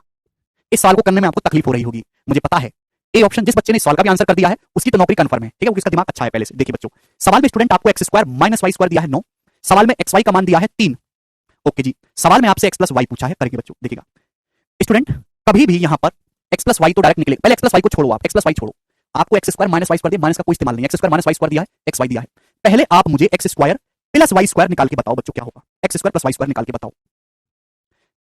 इस सवाल को करने में आपको तकलीफ हो रही होगी, मुझे पता है। ए ऑप्शन, जिस बच्चे ने इस सवाल का भी आंसर कर दिया है उसकी तो नौकरी कंफर्म है, ठीक है, क्योंकि उसका दिमाग अच्छा है पहले से। देखिए बच्चों, सवाल में स्टूडेंट आपको X square minus Y square दिया है 9, सवाल में एक्स वाई का मान दिया है 3। ओके जी, सवाल में आपसे एक्स प्लस वाई पूछा है, करेंगे बच्चों। देखिएगा स्टूडेंट, कभी भी यहां पर एक्स प्लस वाई तो डायरेक्ट निकले, पहले एक्स प्लस वाई को छोड़ो, आप एक्स प्लस वाई छोड़ो, आपको X square minus Y square दिया, माइनस का कोई इस्तेमाल नहीं, X square minus Y square दिया है, एक्स वाई दिया है। पहले आप मुझे X square plus Y square निकाल के बताओ बच्चों, क्या होगा। X square plus Y square निकाल के बताओ।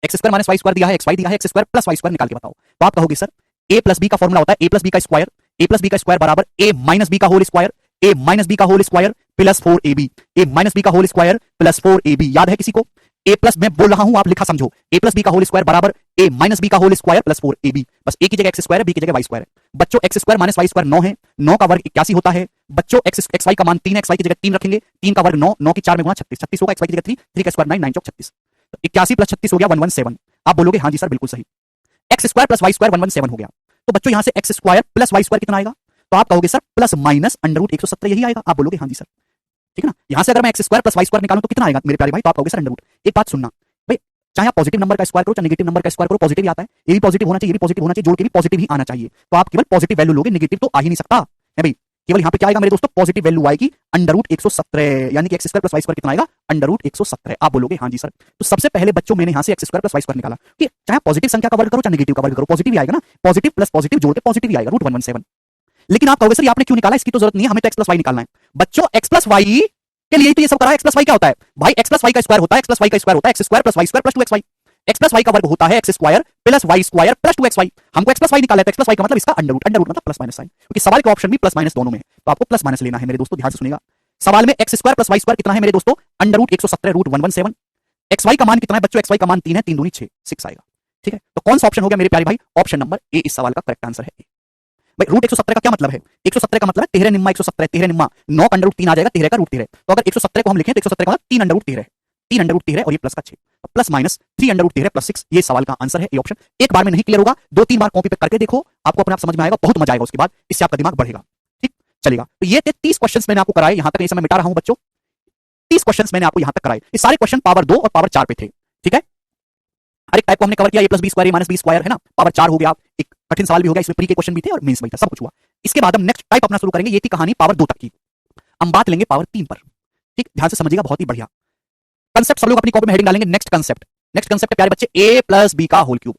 X square minus Y square दिया है, एक्स वाई दिया है, x square plus Y square निकाल के बताओ। तो आप कहोगे सर ए प्लस बी का फॉर्मुला होता है ए प्लस बी का स्क्वायर, ए प्लस बी का स्क्वायर बराबर ए माइनस बी का होल स्क्वायर, ए माइनस बी का होल स्क्वायर प्लस 4ab, ए माइनस बी का होल स्क्वायर प्लस 4ab। याद है किसी को? ए प्लस, मैं बोल रहा हूं आप लिखा समझो, ए प्लस बी का होल स्क्वायर बराबर ए माइनस बी का होल स्क्वायर प्लस 4ab। बस ए की जगह एक्स स्क्वायर है, बी की जगह वाई स्क्वायर है। बच्चों X square minus Y square 9 है, 9 का वर्ग 81 होता है। बच्चों एक्स वाई का मान 3 है, एक्स वाई की जगह 3 रखेंगे, 3 का वर्ग 9, 9 की 4 में गुणा 36, 36 होगा, एक्स वाई की जगह 3, 3 का स्क्वायर 9, 9 चौक 36, 81 प्लस 36 हो गया 117। आप बोलोगे हाँ जी सर बिल्कुल सही, X square plus Y square 117 हो गया। तो बच्चों यहां से X square plus Y square कितना आएगा, तो आप कहोगे sir plus minus under root 117 यही आएगा। आप बोलोगे हाँ जी सर, ठीक है ना। यहां से अगर मैं X square plus Y square निकालूं तो कितना आएगा मेरे प्यारे भाई, तो आप कहोगे सर अंडर रूट। एक बात सुनना भाई, चाहे आप पॉजिटिव नंबर का स्क्वायर करो चाहे नेगेटिव नंबर का स्क्वायर करो, पॉजिटिव ही आता है। ये भी पॉजिटिव होना चाहिए, ये भी पॉजिटिव होना चाहिए, जोड़ के भी पॉजिटिव ही आना चाहिए। तो आप केवल पॉजिटिव वैल्यू लोगे, नेगेटिव तो आ ही नहीं सकता है भाई। केवल यहां पे क्या आएगा मेरे दोस्तों, पॉजिटिव वैल्यू आएगी अंडर रूट 117, यानी कि X square plus Y square कितना आएगा, अंडर रूट 117। आप बोलोगे हाँ जी सर। तो सबसे पहले बच्चों मैंने यहां से X square plus Y square निकाला कि चाहे पॉजिटिव संख्या का वर्ग करो चाहे नेगेटिव का वर्ग करो, पॉजिटिव ही आएगा ना, पॉजिटिव प्लस पॉजिटिव जोड़ के पॉजिटिव ही आएगा, रूट 117। लेकिन आप कहोगे सर ये आपने क्यों निकाला, इसकी तो जरूरत नहीं है, हमें तो एक्स प्लस वाई निकालना है। बच्चों एक्स प्लस वाई के लिए तो ये सब करा है। एक्स प्लस वाई क्या होता है भाई, एक्स प्लस वाई का स्क्वायर होता है, एक्स प्लस वाई का स्क्वायर होता है x square plus Y square plus 2xy। X plus Y का वर्ग होता है x square plus Y square plus 2xy। हमको एक्स प्लस वाई निकालना है, एक्स प्लस वाई का मतलब इसका अंडर रूट मतलब प्लस माइनस साइन, क्योंकि सवाल के ऑप्शन भी प्लस माइनस दोनों में है, तो आपको प्लस माइनस लेना है मेरे दोस्तों, ध्यान से सुनिएगा। सवाल में X square plus Y square कितना है मेरे दोस्तों, under root 117 root 117। X Y का मान कितना है बच्चों, एक्स वाई का मान 3 है, 3 दूनी 6, 6 आएगा। ठीक है, तो कौन सा ऑप्शन हो गया मेरे प्यारे भाई, ऑप्शन नंबर ए इस सवाल का करेक्ट आंसर है। भाई रूट 117 का क्या मतलब है, 117 का मतलब है 13 निम्मा 117, 13 निम्मा 9 अंडर रूट 3 आ जाएगा, 13 का रूट 13। तो अगर 117 को हम लिखें तो 117 का मतलब 3 अंडर रूट 13, 3 अंडर रूट 13 और ये प्लस का 6, plus minus 3 under root 13 plus 6, ये सवाल का आंसर है ए ऑप्शन। एक बार में नहीं क्लियर होगा, 2-3 बार कॉपी पे करके देखो, आपको अपने आप समझ में आएगा, बहुत मजा आएगा, उसके बाद इससे आपका दिमाग बढ़ेगा। ठीक चलेगा। तो ये थे 30 क्वेश्चंस मैंने आपको कराए, यहां तक इसे मैं मिटा रहा हूं बच्चों, 30 क्वेश्चंस मैंने आपको यहां तक कराए। ये सारे क्वेश्चन पावर 2 और पावर 4 पे थे। ठीक है, हर एक टाइप को हमने कवर किया, ए प्लस बी स्क्वायर, ए माइनस बी स्क्वायर, है ना, पावर 4 हो गया, एक कठिन सवाल भी हो गया, इसमें प्री के क्वेश्चन भी थे और मेंस भी था, सब कुछ हुआ। इसके बाद हम नेक्स्ट टाइप अपना शुरू करेंगे, ये थी कहानी पावर 2 तक की, हम बात लेंगे पावर 3 पर। ठीक, ध्यान से समझिएगा, बहुत ही बढ़िया कंसेप्ट। सब लोग अपनी कॉपी में हेडिंग डालेंगे नेक्स्ट कंसेप्ट। नेक्स्ट कंसेप्ट है प्यारे बच्चे, ए प्लस बी का होल क्यूब,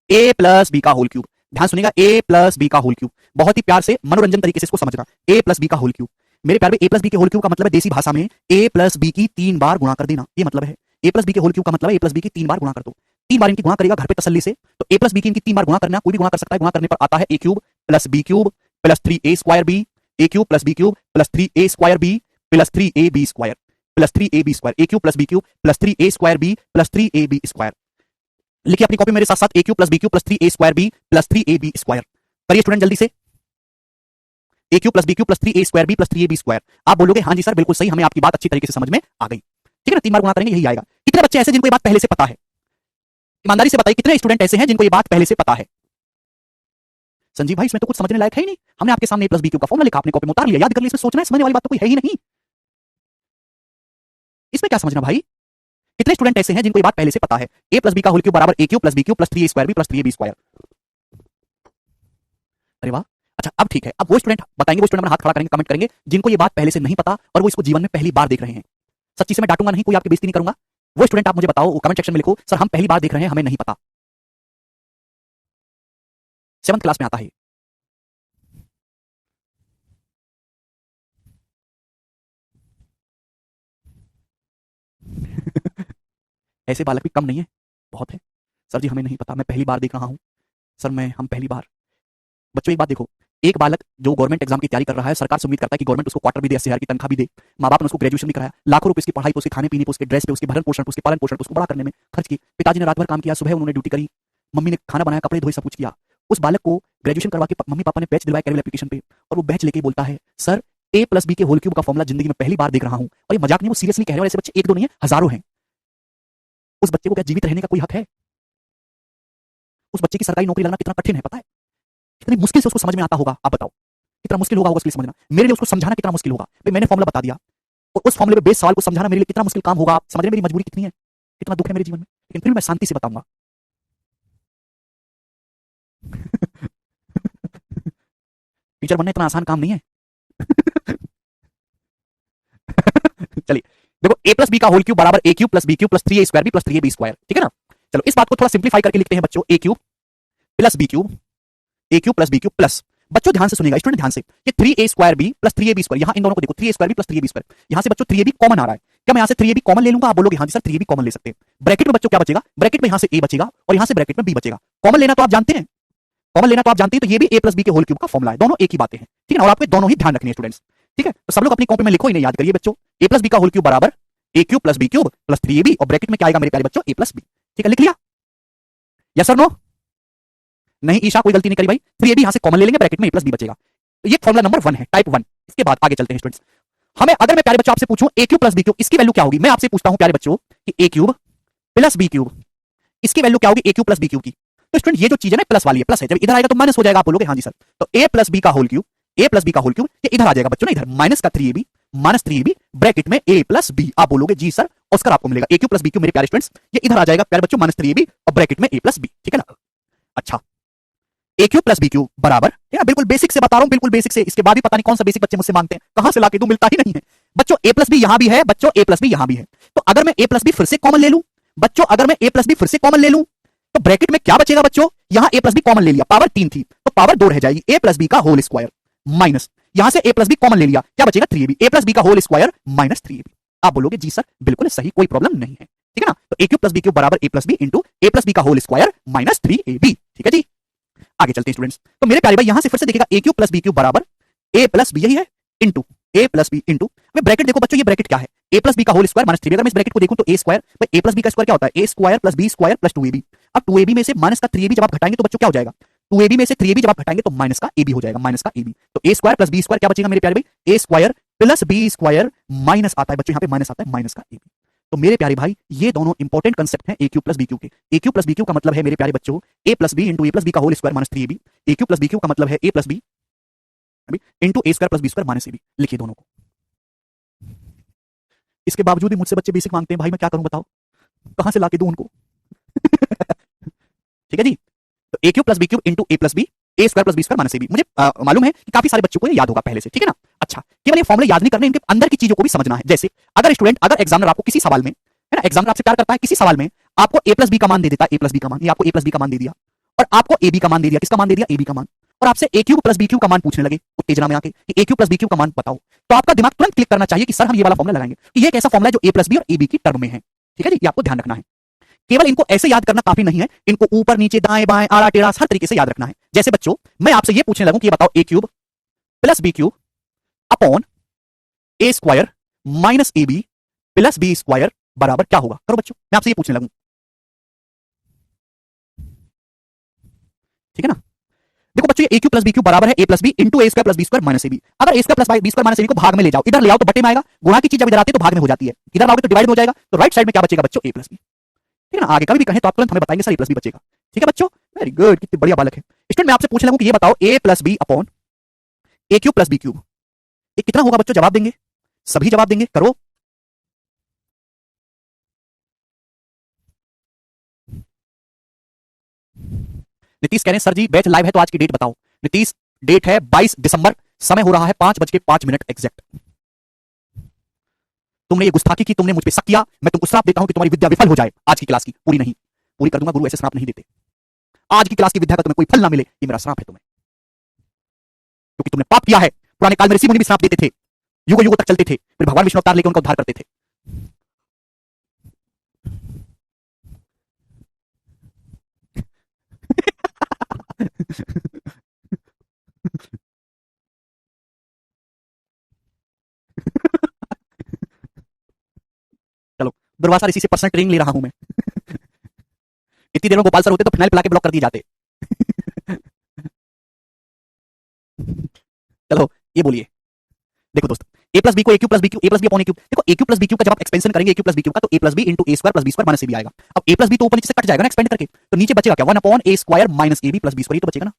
ए प्लस बी का होल क्यूब। ध्यान सुनिएगा, ए प्लस बी का होल क्यूब, बहुत ही प्यार से मनोरंजन तरीके से इसको समझना। ए प्लस बी का होल क्यूब, मेरे प्यारे, ए प्लस बी के होल क्यूब का मतलब है देसी भाषा में ए प्लस बी की 3 बार गुणा कर देना, ये मतलब है। ए प्लस बी के होल क्यूब का मतलब है ए प्लस बी की 3 बार गुणा कर दो, 3 बार इनकी गुणा करेगा घर पे तसल्ली से, तो ए प्लस बी की इनकी 3 बार गुणा करना, कोई भी गुणा कर सकता है, गुणा करने पर आता है a cube plus b cube plus 3a square b, a cube plus b cube plus 3a square b plus 3ab square plus 3ab square, a cube plus b cube plus 3a square b plus 3ab square. लिखिए अपनी कॉपी मेरे साथ साथ, a cube plus b cube plus 3a square b plus 3ab square. करिए स्टूडेंट जल्दी से, a cube plus b cube plus 3a square b plus 3ab square. आप बोलोगे हाँ जी सर बिल्कुल सही, हमें आपकी बात अच्छी तरीके से समझ में आ गई। ठीक है ना, 3 बार गुणा करेंगे यही आएगा। कितने बच्चे ऐसे जिनको ये बात पहले से पता है, ईमानदारी से बताइए, कितने स्टूडेंट ऐसे हैं जिनको ये बात पहले से पता है? संजीव भाई इसमें तो कुछ समझने लायक है ही नहीं, हमने आपके सामने ए प्लस बी क्यूब का फॉर्मूला लिखा, आपने कॉपी में उतार लिया, याद कर लिया, इसमें सोचना है समझने वाली बात तो कोई है ही नहीं, इसमें क्या समझना भाई? कितने स्टूडेंट ऐसे हैं जिनको ये बात पहले से पता है, ए प्लस बी का होल क्यूब बराबर a cube plus b cube plus 3a square b plus 3ab square. अरे वाह, अच्छा अब ठीक है, अब वो स्टूडेंट बताएंगे, वो स्टूडेंट अपना हाथ खड़ा करेंगे, कमेंट करेंगे जिनको ये बात पहले से नहीं पता और वो इसको जीवन में पहली बार देख रहे हैं। सच्ची से मैं डांटूंगा नहीं, कोई आपकी बेइज्जती नहीं करूंगा, वो स्टूडेंट आप मुझे बताओ, वो कमेंट सेक्शन में लिखो, सर हम पहली बार देख रहे हैं, हमें नहीं पता। 7th क्लास में आता है। ऐसे बालक भी कम नहीं है, बहुत है। सर जी हमें नहीं पता, मैं पहली बार देख रहा हूं सर, हम पहली बार। बच्चों एक बात देखो, एक बालक जो गवर्नमेंट एग्जाम की तैयारी कर रहा है, सरकार से उम्मीद करता है कि गवर्नमेंट उसको क्वार्टर भी दे, 80,000 की तनख्वाह भी दे, माँ बाप ने उसको ग्रेजुएशन भी कराया, लाखों रुपए उसकी पढ़ाई पे, उसके खाने पीने पे, उसके ड्रेस पे, उसके भरण पोषण पे, उसके पालन पोषण पे, उसको बड़ा करने में खर्च की। पिताजी ने रात भर काम किया, सुबह उन्होंने ड्यूटी करी, मम्मी ने खाना बनाया, कपड़े धोए, सब कुछ किया। उस बालक को ग्रेजुएशन करवा के मम्मी पापा ने बैच दिलवाया कैरियर एप्लीकेशन पे, और वो बैच लेके बोलता है सर ए प्लस बी के होल क्यूब का फॉर्मूला जिंदगी में पहली बार देख रहा हूं, और ये मजाक नहीं, वो सीरियसली कह रहे हैं, ऐसे बच्चे एक दो नहीं है, हजारों हैं। उस बच्चे को क्या जीवित रहने का कोई हक है? उस बच्चे की सरकारी नौकरी लगना कितना कठिन है पता है? कितनी मुश्किल से उसको समझ में आता होगा, आप बताओ कितना मुश्किल होगा उसके लिए समझना, मेरे लिए उसको समझाना कितना मुश्किल होगा। भाई मैंने फॉर्मूला बता दिया और उस फॉर्मूले पे बेस सवाल को समझाना मेरे लिए कितना मुश्किल काम होगा, आप समझ रहे मेरी मजबूरी कितनी है, कितना दुख है मेरे जीवन में, लेकिन फिर मैं शांति से बताऊंगा। टीचर बनना इतना आसान काम नहीं है। चलिए देखो, ए प्लस बी का होल क्यूब बराबर a cube plus b cube plus 3a square b plus 3ab square. ठीक है ना, चलो इस बात को थोड़ा सिंप्लीफाई करके लिखते हैं बच्चों, a cube plus b cube, a cube plus b cube plus, बच्चों ध्यान से सुनिएगा स्टूडेंट ध्यान से, ये 3a square b plus 3ab square, यहां इन दोनों को देखो 3a square b plus 3ab square, यहां से बच्चों 3ab कॉमन आ रहा है, क्या मैं यहां से 3ab कॉमन ले लूंगा? आप बोलोगे हां जी सर 3ab कॉमन ले सकते हैं। ब्रैकेट में बच्चों क्या बचेगा? ब्रैकेट में यहां से a बचेगा और यहां से ब्रैकेट में b बचेगा। कॉमन लेना तो आप जानते हैं, कॉमन लेना तो आप जानते हैं, तो ये भी a प्लस बी के होल क्यूब का फॉर्मूला है, दोनों एक ही बातें हैं। ठीक है, और आपको दोनों ही ध्यान रखनी है स्टूडेंट्स। ठीक है, तो सब लोग अपनी कॉपी में लिखो, इन्हें याद करिए बच्चों, a प्लस बी का होल क्यूब बराबर a cube plus b cube plus 3ab, और ब्रैकेट में क्या आएगा मेरे प्यारे बच्चों? a plus B. ठीक है, लिख लिया? यस और नो? नहीं ईशा कोई गलती नहीं करी भाई, 3ab यहां से कॉमन ले लेंगे, ब्रैकेट में a प्लस बी बचेगा। तो ये फॉर्मूला नंबर 1 है, टाइप 1। इसके बाद आगे चलते हैं स्टूडेंट्स, हमें अगर मैं प्यारे बच्चों आपसे पूछूं ए क्यूब प्लस बी क्यूब, इसकी वैल्यू क्या होगी? मैं आपसे पूछता हूं प्यारे बच्चों कि ए क्यूब प्लस बी क्यूब, इसकी वैल्यू क्या होगी ए क्यूब प्लस बी क्यूब की? तो स्टूडेंट ये जो चीज है ना प्लस वाली है, प्लस है, जब इधर आएगा तो माइनस हो जाएगा, आप बोलोगे हाँ जी सर, तो ए प्लस बी का होल क्यूब, ए प्लस बी का होल क्यूब ये इधर आ जाएगा बच्चों ना, इधर माइनस का 3ab माइनस 3ab ब्रैकेट में a प्लस बी, आप बोलोगे जी सर ऑस्कर आपको मिलेगा ए क्यूब प्लस बी क्यूब, मेरे प्यारे स्टूडेंट्स ये इधर आ जाएगा प्यारे बच्चों माइनस 3ab और ब्रैकेट में a प्लस बी। ठीक है ना, अच्छा ए क्यूब प्लस बी क्यूब बराबर, ठीक है बिल्कुल बेसिक से बता रहा हूं, बिल्कुल बेसिक से, इसके बाद भी पता नहीं कौन सा बेसिक बच्चे मुझसे मांगते हैं, कहां से लाके दूं, मिलता ही नहीं है बच्चों। ए प्लस बी यहां भी है बच्चों, ए प्लस बी यहां भी है, तो अगर मैं ए प्लस बी फिर से कॉमन ले लूं बच्चों, अगर मैं ए प्लस बी फिर से कॉमन ले लूं तो ब्रैकेट में क्या बचेगा बच्चों? यहां ए प्लस बी कॉमन ले लिया, पावर 3 थी तो पावर 2 रह जाएगी, ए प्लस बी का होल स्क्वायर माइनस, यहां से ए प्लस बी कॉमन ले लिया, क्या बचेगा? 3ab, ए प्लस बी का होल स्क्वायर माइनस 3ab। आप बोलोगे जी सर बिल्कुल सही, कोई प्रॉब्लम नहीं है। ठीक है ना, तो ए क्यूब प्लस बी क्यूब बराबर ए plus b into a plus b का होल स्क्वायर माइनस 3ab। ठीक है जी, आगे चलते हैं स्टूडेंट्स, तो मेरे प्यारे भाई यहां से फिर से देखिएगा ए क्यूब प्लस बी क्यूब बराबर ए प्लस बी, यही है, into a plus b into, मैं ब्रैकेट देखो बच्चों, ये ब्रैकेट क्या है? ए प्लस बी का होल स्क्वायर माइनस 3ab, अगर मैं इस ब्रैकेट को देखूं तो ए स्क्वायर, भाई ए प्लस बी का स्क्वायर क्या होता है? ए square plus B square plus 2ab। अब 2ab में से माइनस का 3ab जब आप घटाएंगे तो बच्चों क्या हो जाएगा? 2ab में से 3ab जब आप घटाएंगे तो माइनस का ab हो जाएगा, माइनस का ab, तो a square plus B square क्या बचेगा मेरे प्यारे भाई? A square plus B square minus आता है बच्चों, यहां पे माइनस आता है, माइनस का ab। तो मेरे प्यारे भाई ये दोनों इंपॉर्टेंट कंसेप्ट हैं a Q plus B cube के। A Q plus B cube का मतलब है मेरे प्यारे बच्चों a plus b into a plus b का whole square minus 3ab। A Q plus B cube का मतलब है a plus b into a square plus B square minus ab। लिखिए दोनों को। इसके बावजूद भी मुझसे बच्चे बेसिक मांगते हैं, भाई मैं क्या करूं बताओ, कहां से लाके दूं उनको। ठीक है जी। तो a Q plus B cube into a plus b a square plus B square minus ab। मुझे मालूम है कि काफी सारे बच्चों को ये याद होगा पहले से, ठीक है ना। अच्छा, केवल ये फॉर्मूले याद नहीं करने, इनके अंदर की चीजों को भी समझना है। जैसे अगर एग्जामिनर आपको किसी सवाल में, है ना, एग्जामिनर आपसे प्यार करता है, किसी सवाल में आपको ए प्लस बी का मान दे देता है, ए प्लस बी का मान, ये आपको ए प्लस बी का मान दे दिया, और आपको ए बी का मान दे दिया, किसका मान दे दिया, ए बी का मान, और आपसे ए क्यू प्लस बी क्यू का मान पूछने लगे उत्तेजना में आके कि ए क्यू प्लस बी क्यू का मान बताओ, तो आपका दिमाग तुरंत क्लिक करना चाहिए कि सर हम ये वाला फॉर्मूला लगाएंगे कि ये एक ऐसा फॉर्मूला है जो ए प्लस बी और ए बी की टर्म में है। ठीक है जी, ये आपको ध्यान रखना है। केवल इनको ऐसे याद करना काफी नहीं है, इनको ऊपर नीचे दाएं बाएं आड़ा टेढ़ा हर तरीके से याद रखना है। जैसे बच्चों मैं आपसे ये पूछने लगूं कि ये बताओ a cube plus b cube upon A square minus A B plus B square बराबर क्या होगा। करो बच्चों, मैं आपसे ये पूछने लगूं, ठीक है ना। देखो बच्चों, a Q plus B cube बराबर है a plus b into a square plus B square minus A b. अगर a square plus B square minus A b को भाग में ले जाओ, इधर ले आओ तो बटे में आएगा, गुणा की चीज जब इधर आती है तो भाग में हो जाती है, इधर आओगे तो डिवाइड में हो जाएगा, तो राइट साइड में क्या बचेगा बच्चों, ए प्लस बी। ठीक है ना। आगे कभी भी कहें तो आप तुरंत हमें बताएंगे सर ए प्लस बी बचेगा। ठीक है बच्चों, वेरी गुड, कितने बढ़िया बालक है। स्टूडेंट मैं आपसे पूछने लगूं कि ये बताओ ए प्लस बी अपॉन ए क्यूब प्लस बी क्यूब ये कितना होगा बच्चों, जवाब देंगे, सभी जवाब देंगे, करो। नीतीश कह रहे हैं सर जी बैच लाइव है तो आज की डेट बताओ। नीतीश डेट है 22 दिसंबर, समय हो रहा है 5:05 एग्जैक्ट। तुमने ये गुस्ताखी की, तुमने मुझ पे शक किया, मैं तुमको श्राप देता हूं कि तुम्हारी विद्या विफल हो जाए। आज की क्लास की पूरी नहीं, पूरी कर दूंगा, गुरु ऐसे श्राप नहीं देते। आज की क्लास की विद्या का तुम्हें कोई फल ना मिले, ये मेरा श्राप है तुम्हें, क्योंकि तुमने पाप किया है। पुराने काल में ऋषि मुनि भी श्राप देते थे, युगों युगों तक चलते थे, फिर भगवान विष्णु अवतार लेकर उनका उद्धार करते थे। चलो, दुर्वासा ऋषि से पर्सनल ट्रेनिंग ले रहा हूं मैं। इतनी देर में गोपाल सर होते तो फिनाइल पिला के ब्लॉक कर दिए जाते। चलो ये बोलिए, देखो दोस्त, ए प्लस बी को a Q plus B cube a plus b upon a cube, देखो a Q plus B cube का जब आप एक्सपेंशन करेंगे a Q plus B cube का, तो a plus b into a square plus B square minus A b आएगा। अब ए प्लस बी तो ऊपर नीचे से कट जाएगा ना एक्सपेंड करके, तो नीचे बचेगा क्या, 1 upon A square minus A B plus B square, ये तो बचेगा ना,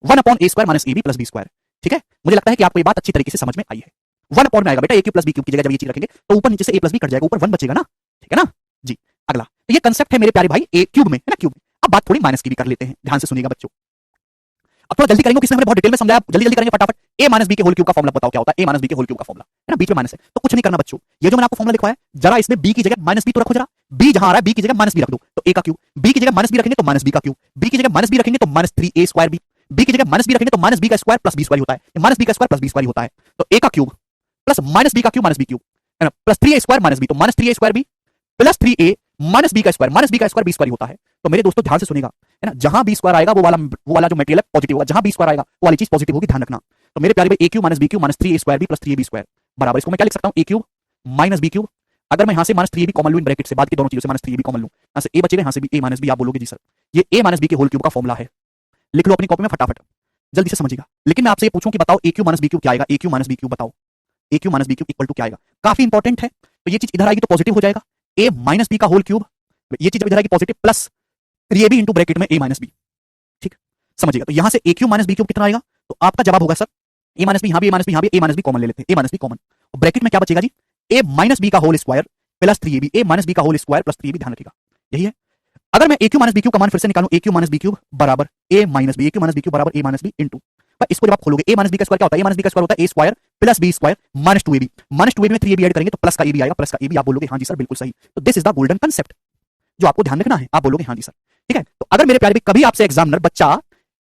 1 upon A square minus A B plus B square. ठीक है, मुझे लगता है कि आपको ये बात अच्छी तरीके से समझ में आई है। 1 अपॉन में आएगा बेटा, ए क्यू प्लस बी क्यू की जगह जब ये चीज रखेंगे तो ऊपर नीचे से ए प्लस बी कट जाएगा, ऊपर 1 बचेगा ना। ठीक है ना जी। अगला, तो ये कंसेप्ट है मेरे प्यारे भाई ए क्यूब में, है ना, क्यूब में। अब बात थोड़ी माइनस की भी कर लेते हैं, ध्यान से सुनिएगा बच्चों। अब थोड़ा जल्दी करेंगे, किसने हमें बहुत डिटेल में समझाया, जल्दी जल्दी करेंगे फटाफट। ए माइनस बी के होल क्यूब का फॉर्मूला बताओ क्या होता है, ए माइनस बी के होल क्यूब का फॉर्मूला, है ना, बीच में माइनस है तो कुछ नहीं करना बच्चों, ये जो मैंने आपको फॉर्मूला लिखवाया जरा इसमें बी की जगह माइनस बी तो रखो, जरा बी जहां आ रहा है बी की जगह माइनस बी रख दो, तो ए का क्यूब, बी की जगह माइनस बी रखेंगे तो माइनस बी का क्यूब, बी की जगह माइनस बी रखेंगे तो minus 3a square B, B की जगह माइनस बी रखेंगे तो माइनस बी का स्क्वायर प्लस बी स्क्वायर होता है, माइनस बी का स्क्वायर प्लस बी स्क्वायर होता है, तो ए का क्यूब प्लस माइनस बी का क्यूब माइनस बी क्यूब, है ना, plus 3a square minus b, तो minus 3a square b plus 3a minus B का स्क्वायर, माइनस बी का स्क्वायर बी स्क्वायर होता है। तो मेरे दोस्तों ध्यान से सुनेगा, है ना, जहां बी स्क्वायर आएगा वो वाला जो मटेरियल है पॉजिटिव होगा, जहां बी स्क्वायर आएगा वो वाली चीज पॉजिटिव होगी, ध्यान रखना। तो मेरे प्यारे भाई a cube minus b cube minus 3a square b plus 3ab square बराबर, इसको मैं क्या लिख सकता हूं, a cube minus b cube, अगर मैं यहां से माइनस 3ab कॉमन लूं इन ब्रैकेट से, बाद की दोनों चीजों से माइनस 3ab कॉमन लूं, यहां से a बचेगा, यहां से भी a माइनस बी, आप बोलोगे जी सर ये a माइनस बी के होल क्यूब का फॉर्मूला है, लिख लो अपनी कॉपी में फटाफट, जल्दी से समझिएगा। लेकिन मैं आपसे ये पूछूं कि बताओ a cube minus b cube क्या आएगा, a cube minus b cube बताओ, a cube minus b cube equal to क्या आएगा, काफी इंपॉर्टेंट है। तो ये चीज इधर आएगी तो पॉजिटिव हो जाएगा, a माइनस बी का होल क्यूब, ये चीज इधर आएगी positive, plus 3ab into bracket में a माइनस बी, ठीक समझिएगा। तो यहां से a cube minus b cube कितना आएगा, तो आपका जवाब होगा सर ए माइनस बी, यहां भी ए माइनस बी, यहां भी ए माइनस बी कॉमन ले लेते हैं, ए माइनस बी कॉमन, और ब्रैकेट में क्या बचेगा जी, ए माइनस बी का होल स्क्वायर प्लस 3ab, ए माइनस बी का होल स्क्वायर प्लस 3ab, ध्यान रखिएगा यही है। अगर मैं ए क्यू माइनस बी क्यू का मान फिर से निकालूं, ए क्यू माइनस बी क्यूब बराबर ए माइनस बी, ए क्यू माइनस बी क्यूब बराबर ए माइनस बी इंटू, इसको जब आप खोलोगे ए माइनस बी का स्क्वायर क्या होता है, ए माइनस बी का स्क्वायर होता है ए square plus B square minus 2ab, minus 2ab में 3ab ऐड करेंगे तो प्लस का ab आएगा, प्लस का ab, आप बोलोगे हां जी सर बिल्कुल सही। तो this is the golden concept जो आपको ध्यान रखना है, आप बोलोगे हां जी सर, ठीक है। तो अगर मेरे प्यारे भी कभी आपसे एग्जामिनर बच्चा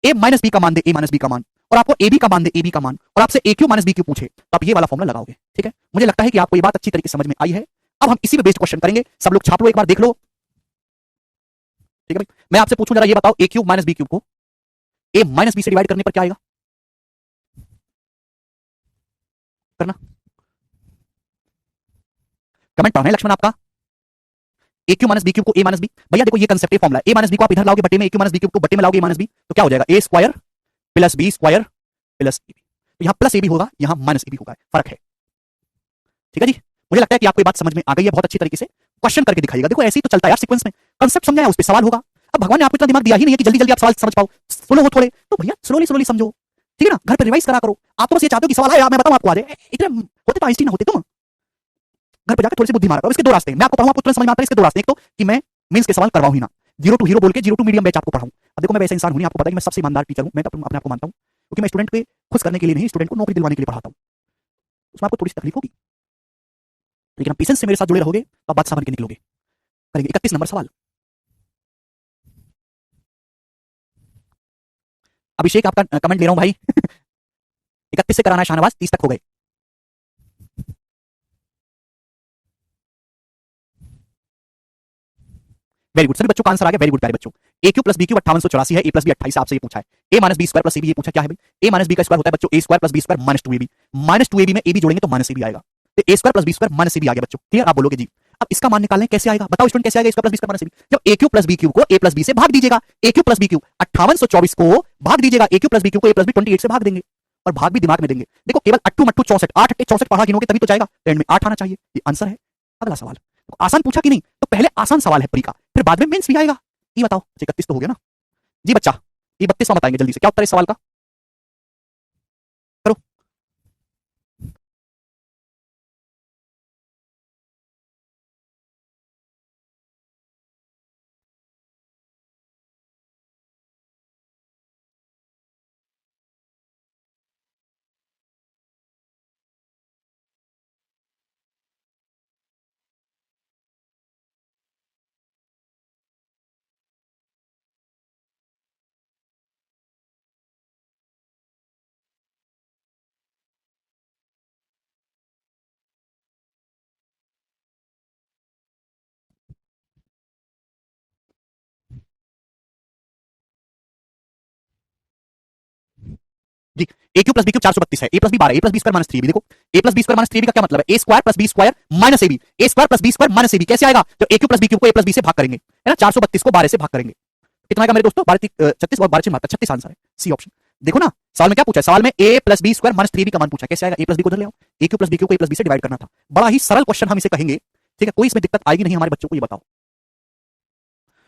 ए माइनस बी का मान दे, ए माइनस बी का मान, और आपको ए बी का मान दे, ए बी का मान, और आपसे ए क्यू माइनस बी क्यू पूछे, तो आप ये वाला फॉर्मूला लगाओगे, ठीक है। मुझे लगता है कि आपको ये बात अच्छी तरीके से समझ में आई है। अब हम इसी पे बेस्ड क्वेश्चन करेंगे, सब लोग छाप लो, एक बार देख लो, ठीक है भाई। मैं आपसे पूछूं जरा ये बताओ a cube minus b cube को ए माइनस बी से डिवाइड करने पर क्या आएगा, करना कमेंट पढ़ना है लक्ष्मण आपका, ए क्यू माइनस बी क्यूब को ए माइनस बी, भैया देखो ये कंसेप्ट फॉर्मूला, ए माइनस बी को आप इधर लाओगे बटे में, ए क्यू माइनस बी क्यूब को बटे में लाओगे ए माइनस बी, तो क्या हो जाएगा a square plus B square plus a b, तो यहां प्लस ए बी होगा, यहां माइनस ए बी होगा, फर्क है, ठीक है जी। मुझे लगता है कि आपको ये बात समझ में आ गई है बहुत अच्छी तरीके से। क्वेश्चन करके दिखाइएगा। देखो ऐसे ही तो चलता है यार सीक्वेंस में, कंसेप्ट समझाया उस पर सवाल होगा। अब भगवान ने आपको इतना दिमाग दिया ही नहीं है कि जल्दी जल्दी आप सवाल समझ पाओ, स्लो हो थोड़े, तो भैया स्लोली स्लोली समझो, ठीक है ना, घर पर रिवाइज करा करो। आप तो बस ये चाहते हो कि सवाल आए मैं बताऊं आपको आ जाए, इतने होते तो आइंस्टीन होते तुम। घर पर जाकर थोड़ी सी बुद्धि मारा करो। इसके दो रास्ते हैं, मैं आपको पढ़ाऊं आपको तुरंत समझ में आता है, इसके दो रास्ते, एक तो कि मैं मेंस के सवाल करवाऊं ही ना, जीरो टू हीरो बोल के जीरो टू मीडियम बैच आपको पढ़ाऊं। अब देखो मैं वैसा इंसान हूं नहीं, आपको पता है कि मैं सबसे ईमानदार टीचर हूं, मैं तो अपने आप को मानता हूं, क्योंकि मैं स्टूडेंट के खुश करने के लिए नहीं, स्टूडेंट को नौकरी दिलवाने के लिए पढ़ाता हूं। उसमें आपको थोड़ी सी तकलीफ होगी, लेकिन आप पेशेंस से मेरे साथ जुड़े रहोगे तो आप बादशाह बन के निकलोगे। करेंगे 31 नंबर सवाल। अभिषेक आपका कमेंट ले रहा हूं भाई 31 से कराना है शाहनवाज, 30 तक हो गए। वेरी गुड, सभी बच्चों का आंसर आ गया, वेरी गुड प्यारे बच्चों। A Q plus B Q 5884 है, ए प्लस बी 28 आपसे ये पूछा है। A minus B square plus c b ये पूछा क्या है भाई, ए माइनस बी का स्क्वायर होता है बच्चों a square plus B square minus 2ab, minus 2ab में ए बी जोड़ेंगे तो माइनस सी बी आएगा, तो a square plus B square minus C b आ गया बच्चों, क्लियर। आप बोलोगे जी अब इसका मान निकालना है, कैसे आएगा बताओ स्टूडेंट, कैसे आएगा square plus B square minus सी बी, जब A Q plus B Q को ए प्लस बी से भाग दीजिएगा, A Q plus B Q 5824 को भाग दीजिएगा A Q plus B Q को ए प्लस बी 28 से भाग देंगे, और भाग भी दिमाग में देंगे। देखो केवल अट्ठू मट्ठू 64, 8 अट्ठे 64 पढ़ा गिनोगे तभी तो जाएगा, तो एंड में 8 आना चाहिए, ये आंसर है। अगला सवाल, तो आसान पूछा कि नहीं, तो पहले आसान सवाल है प्री का, फिर बाद में मेंस भी आएगा। ये बताओ 31 तो हो गया ना जी बच्चा, ये 32वां बताएंगे जल्दी से, क्या उत्तर है इस सवाल का, करो। जी a Q plus B cube 432 है, a plus b 12, a plus B square minus 3b, देखो a plus B square minus 3b का क्या मतलब है, ए square plus B square minus ab, a square plus B square minus ab कैसे आएगा, तो a Q plus B Q को ए प्लस बी से भाग करेंगे, है ना, 432 को 12 से भाग करेंगे, कितना आएगा मेरे दोस्तों, 36 और 12 मात्रा 36 आंसर है, सी ऑप्शन। देखो ना सवाल में क्या पूछा है, सवाल में a plus B square minus 3b का मान पूछा है, कैसे आएगा, ए प्लस बी को उधर ले आओ, ए क्यू प्लस बी क्यू को ए प्लस बी से डिवाइड करना था, बड़ा ही सरल क्वेश्चन हम इसे कहेंगे, ठीक है, कोई इसमें दिक्कत आएगी नहीं हमारे बच्चों को, ये बताओ।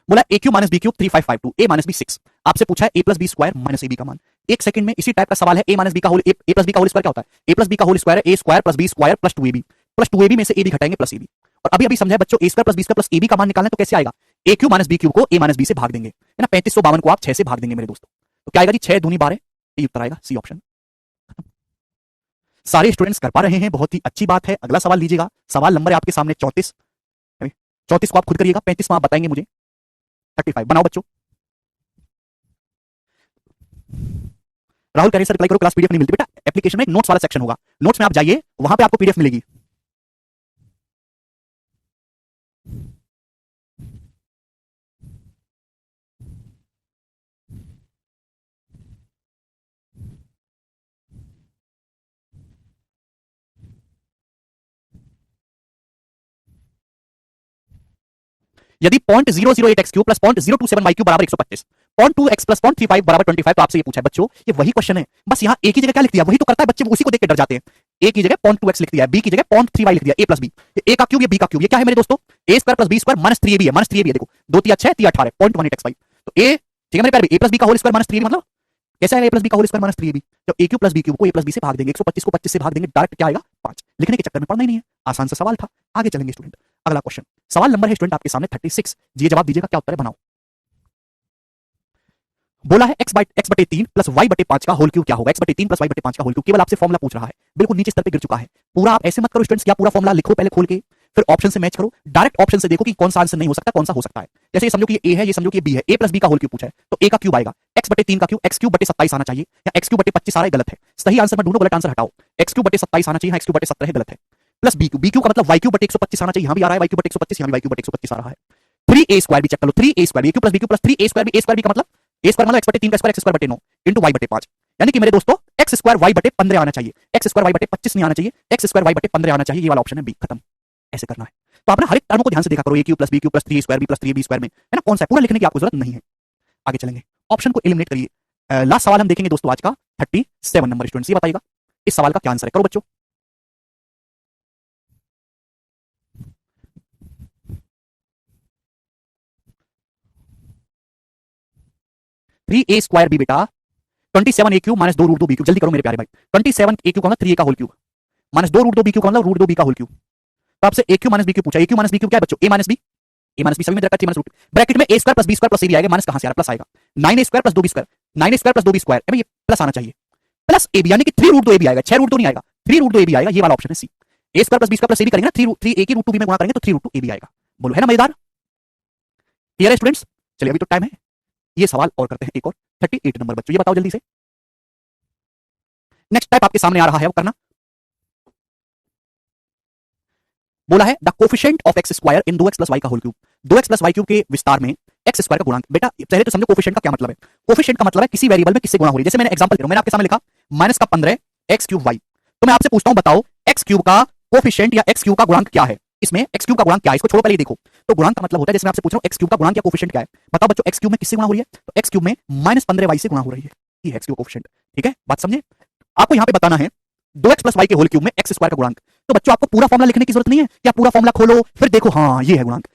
बोला a cube minus b cube 3552, a minus b 6, आपसे पूछा है a plus B square minus A b का मान, एक सेकंड में इसी टाइप का सवाल है, ए माइनस बी का होल, ए प्लस बी का होल स्क्वायर क्या होता है, ए प्लस बी का होल स्क्वायर है ए square plus B square plus 2ab, plus 2ab में से ए बी घटाएंगे प्लस ए बी, और अभी अभी समझाया बच्चों a square plus B square plus a b का मान निकालना है, तो कैसे आएगा, a cube minus b Q को ए माइनस बी से भाग देंगे, है ना, 3552 को आप 6 से भाग देंगे मेरे दोस्तों, तो क्या आएगा जी 6 दूनी 12, ये उत्तर आएगा सी ऑप्शन। सारे स्टूडेंट्स कर पा रहे हैं, बहुत ही अच्छी बात है। अगला सवाल लीजिएगा, सवाल नंबर है आपके सामने 34, 34 को आप खुद करिएगा, 35 आप बताएंगे मुझे, 35 बनाओ बच्चों। राहुल कह रहे सर रिप्लाई करो, क्लास पीडीएफ नहीं मिलती, बेटा एप्लीकेशन में एक नोट्स वाला सेक्शन होगा, नोट्स में आप जाइए, वहां पे आपको पीडीएफ मिलेगी। यदि 0.008 x cube plus 0.027 y cube बराबर 125, 0.2 x प्लस 0.35 बराबर 25, तो आपसे ये पूछा है बच्चों, ये वही क्वेश्चन है, बस यहाँ ए की जगह क्या लिख दिया, वही तो करता है बच्चे, उसी को देख के डर जाते हैं, ए की जगह 0.2x लिख दिया है, बी की जगह 0.3y लिख दिया, ए प्लस बी, ए का क्यूब, ये बी का क्यूब, ये क्या है मेरे दोस्तों, a square plus B square minus 3ab है, माइनस 3ab है, देखो 2 3 6 3 18 0.18xy, तो ए ठीक है मेरे प्यारे, ए प्लस बी का होल स्क्वायर माइनस 3ab मतलब कैसे आएगा, ए प्लस बी का होल स्क्वायर माइनस 3ab, जब ए क्यूब प्लस बी क्यूब को ए प्लस बी से भाग देंगे, 125 को 25 से भाग देंगे, डायरेक्ट क्या आएगा 5, लिखने के चक्कर में पढ़ना ही नहीं है, आसान सा सवाल था, आगे चलेंगे स्टूडेंट। अगला क्वेश्चन, सवाल नंबर है स्टूडेंट आपके सामने 36, जी जवाब दीजिएगा, क्या उत्तर है बनाओ। बोला है x बटे 3 प्लस y बटे 5 का होल क्यूब क्या होगा, x बटे 3 प्लस y बटे 5 का होल क्यूब, केवल आपसे फॉर्मूला पूछ रहा है, बिल्कुल नीचे स्तर पे गिर चुका है, पूरा आप ऐसे मत करो स्टूडेंट्स, क्या पूरा फॉर्मूला लिखो पहले खोल के, फिर ऑप्शन से मैच करो, डायरेक्ट ऑप्शन से देखो कि कौन सा आंसर नहीं हो सकता, कौन सा हो सकता है, जैसे ये समझो कि ये a है, ये समझो कि ये b है, a प्लस b का होल क्यूब पूछा है, तो a का क्यूब आएगा, x बटे 3 का क्यूब, x क्यूब बटे 27 आना चाहिए, या x क्यूब बटे 25 आ रहा है, गलत है, सही आंसर में ढूंढो, गलत आंसर हटाओ, x क्यूब बटे 27 आना चाहिए, x क्यूब बटे 17 है, गलत है, प्लस b क्यूब का मतलब y क्यूब बटे 125 आना चाहिए, यहाँ भी आ रहा है y क्यूब बटे 125, यहाँ भी y क्यूब बटे 125 आ रहा है, 3a स्क्वायर भी चेक कर लो, 3a square, a cube plus b cube plus 3a square भी, a स्क्वायर भी का मतलब ए स्क्वायर मतलब x बटे 3 का स्क्वायर, x स्क्वायर बटे 9 इंटू y बटे 5, यानी कि मेरे दोस्तों x स्क्वायर y बटे 15 आना चाहिए, x स्क्वायर y बटे 25 नहीं आना चाहिए, x स्क्वायर y बटे 15 आना चाहिए, ये वाला ऑप्शन है बी, खत्म, ऐसे करना है। तो आप ना हर एक टर्म को ध्यान से देखा करो, a cube plus b cube plus 3a square b plus 3ab square में, है ना, कौन सा है, पूरा लिखने की आपको जरूरत नहीं है। आगे चलेंगे, ऑप्शन को एलिमिनेट करिए। लास्ट सवाल हम देखेंगे दोस्तों आज का 37 नंबर, स्टूडेंट्स ये बताइएगा इस सवाल का क्या आंसर है, करो बच्चों। 3a² बी बेटा 27a³ माइनस 2√2 b³ जल्दी करो मेरे प्यारे भाई 27a³ का मतलब 3a का होल क्यूब माइनस 2√2 b³ का मतलब √2 b का होल क्यूब। तो आपसे a³ माइनस b³ पूछा, a³ माइनस b³ क्या है बच्चों? a माइनस b सभी में रखा 3 माइनस ब्रैकेट में a² plus b² plus a भी आएगा, माइनस कहां से आ रहा प्लस आएगा 9a² plus 2b² 9a² plus 2b², ये प्लस आना चाहिए, प्लस a भी यानी कि 3√2 a भी आएगा, 6√2 नहीं आएगा, 3√2 a भी आएगा, ये वाला ऑप्शन है सी। a² plus b² plus a भी करेंगे ना 3 a की √2 b में गुणा करेंगे तो 3√2 a भी आएगा। बोलो है ना मजेदार? क्लियर है स्टूडेंट्स? चलिए अभी तो टाइम है, ये सवाल और करते हैं एक और 38 नंबर बच्चों, ये बताओ जल्दी से। नेक्स्ट टाइप आपके सामने आ रहा है, वो करना। बोला है the coefficient of x square in 2x plus Y का whole cube, 2x plus y cube के विस्तार में एक्स स्क्वायर का गुणांक। बेटा पहले तो समझो कोफिशिएंट का क्या मतलब है। कोफिशिएंट का मतलब है किसी वेरिएबल में किससे गुणा हो रही है। जैसे मैंने एग्जांपल दे रहा हूं, मैंने आपके सामने लिखा माइनस का 15 एक्स क्यूब वाई, तो मैं आपसे पूछता हूं बताओ एक्स क्यूब का कोफिशिएंट या एक्स क्यूब का गुणांक क्या है। इसमें एक्स क्यूब का गुणांक क्या है, इसको छोड़ो पहले ही देखो। तो गुणांक का मतलब होता है, जैसे मैं आपसे पूछ रहा हूं एक्स क्यूब का गुणांक या कोफिशिएंट क्या है, बताओ बच्चों एक्स क्यूब में किससे गुणा हो रही है, तो एक्स क्यूब में माइनस 15 वाई से गुणा हो रही है, ये है एक्स क्यूब कोफिशिएंट। ठीक है, बात समझे? आपको यहां पे बताना है 2x प्लस वाई के होल क्यूब में एक्स स्क्वायर का गुणांक। तो बच्चों आपको पूरा फॉर्मूला लिखने की जरूरत नहीं है, क्या पूरा फॉर्मूला खोलो फिर देखो, हाँ ये है गुणांक।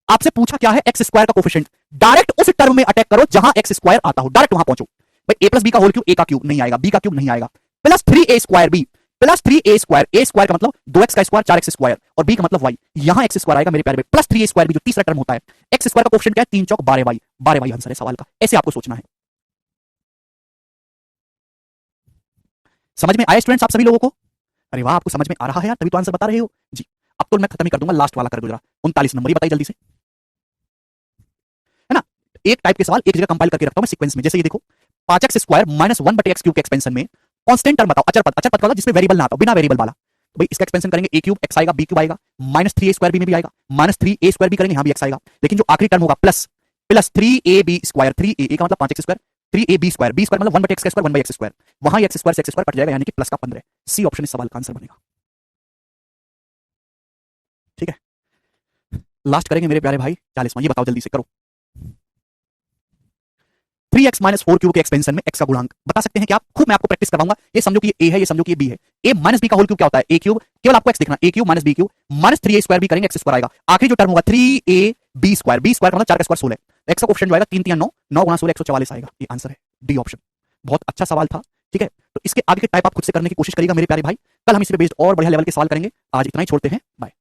आपसे पूछा क्या है एक्स स्क्वायर का कोफिशिएंट, डायरेक्ट उस टर्म में अटैक करो जहां एक्स स्क्वायर आता हो, डायरेक्ट वहां पहुंचो। भाई a प्लस बी का होल क्यूब, a का क्यूब नहीं आएगा, b का क्यूब नहीं आएगा, plus 3a² b plus 3a², a² का मतलब 2x का स्क्वायर 4x स्क्वायर और b का मतलब y, यहां x स्क्वायर आएगा मेरे प्यारे, प्लस 3a² b जो तीसरा टर्म होता है। x स्क्वायर का कोफिशिएंट क्या है 3 चौक 12 y, 12 y आंसर है सवाल का। ऐसे आपको सोचना है। समझ में आया स्टूडेंट्स आप सभी लोगों को? अरे वाह, आपको समझ में आ रहा है यार, तभी तो आंसर बता रहे हो जी। अब तो मैं खत्म ही कर दूंगा, लास्ट वाला कर दो जरा, 39 नंबर, ये बताइए जल्दी से, है ना। एक टाइप के सवाल एक जगह कंपाइल करके रखता हूं मैं सीक्वेंस में। जैसे ये देखो 5x square minus 1/x cube के एक्सपेंशन में कांस्टेंट टर्म बताओ, अचर पद, अचर पद का जिसमें वेरिएबल ना आता हो, बिना वेरिएबल वाला। तो भाई इसका एक्सपेंशन करेंगे a क्यूब x आएगा, b क्यूब आएगा, माइनस 3a² b में भी आएगा, माइनस 3a² b करेंगे, यहां भी x आएगा, लेकिन जो आखिरी टर्म होगा plus plus 3ab square, 3a का मतलब 5x square, 3ab square, b square मतलब 1/x का स्क्वायर 1/x स्क्वायर, वहां x स्क्वायर से x स्क्वायर कट जाएगा, यानी कि प्लस का 15। सी ऑप्शन इस सवाल का आंसर बनेगा। ठीक है, लास्ट करेंगे मेरे प्यारे भाई 40वां, ये बताओ जल्दी से करो। 3x माइनस 4 क्यूब के एक्सपेंशन में x का गुणांक बता सकते हैं क्या आप? खूब मैं आपको प्रैक्टिस करवाऊंगा। ये समझो कि ये a है, ये समझो कि ये b है। a माइनस b का होल क्यूब क्या होता है? a क्यूब, केवल आपको x देखना, a cube minus b cube minus 3a² b करेंगे, x स्क्वायर आएगा, आखिरी जो टर्म होगा 3ab स्क्वायर, b स्क्वायर का मतलब 4 का स्क्वायर 16, x का कोएफिशिएंट जो आएगा 3 3 9, 9 गुणा 16 144 आएगा, ये आंसर है डी ऑप्शन। बहुत अच्छा सवाल था। ठीक है, तो इसके आगे के टाइप आप खुद से करने की कोशिश करिएगा मेरे प्यारे भाई। कल हम इस पे बेस्ड और बढ़िया लेवल के सवाल करेंगे। आज इतना ही छोड़ते हैं, बाय।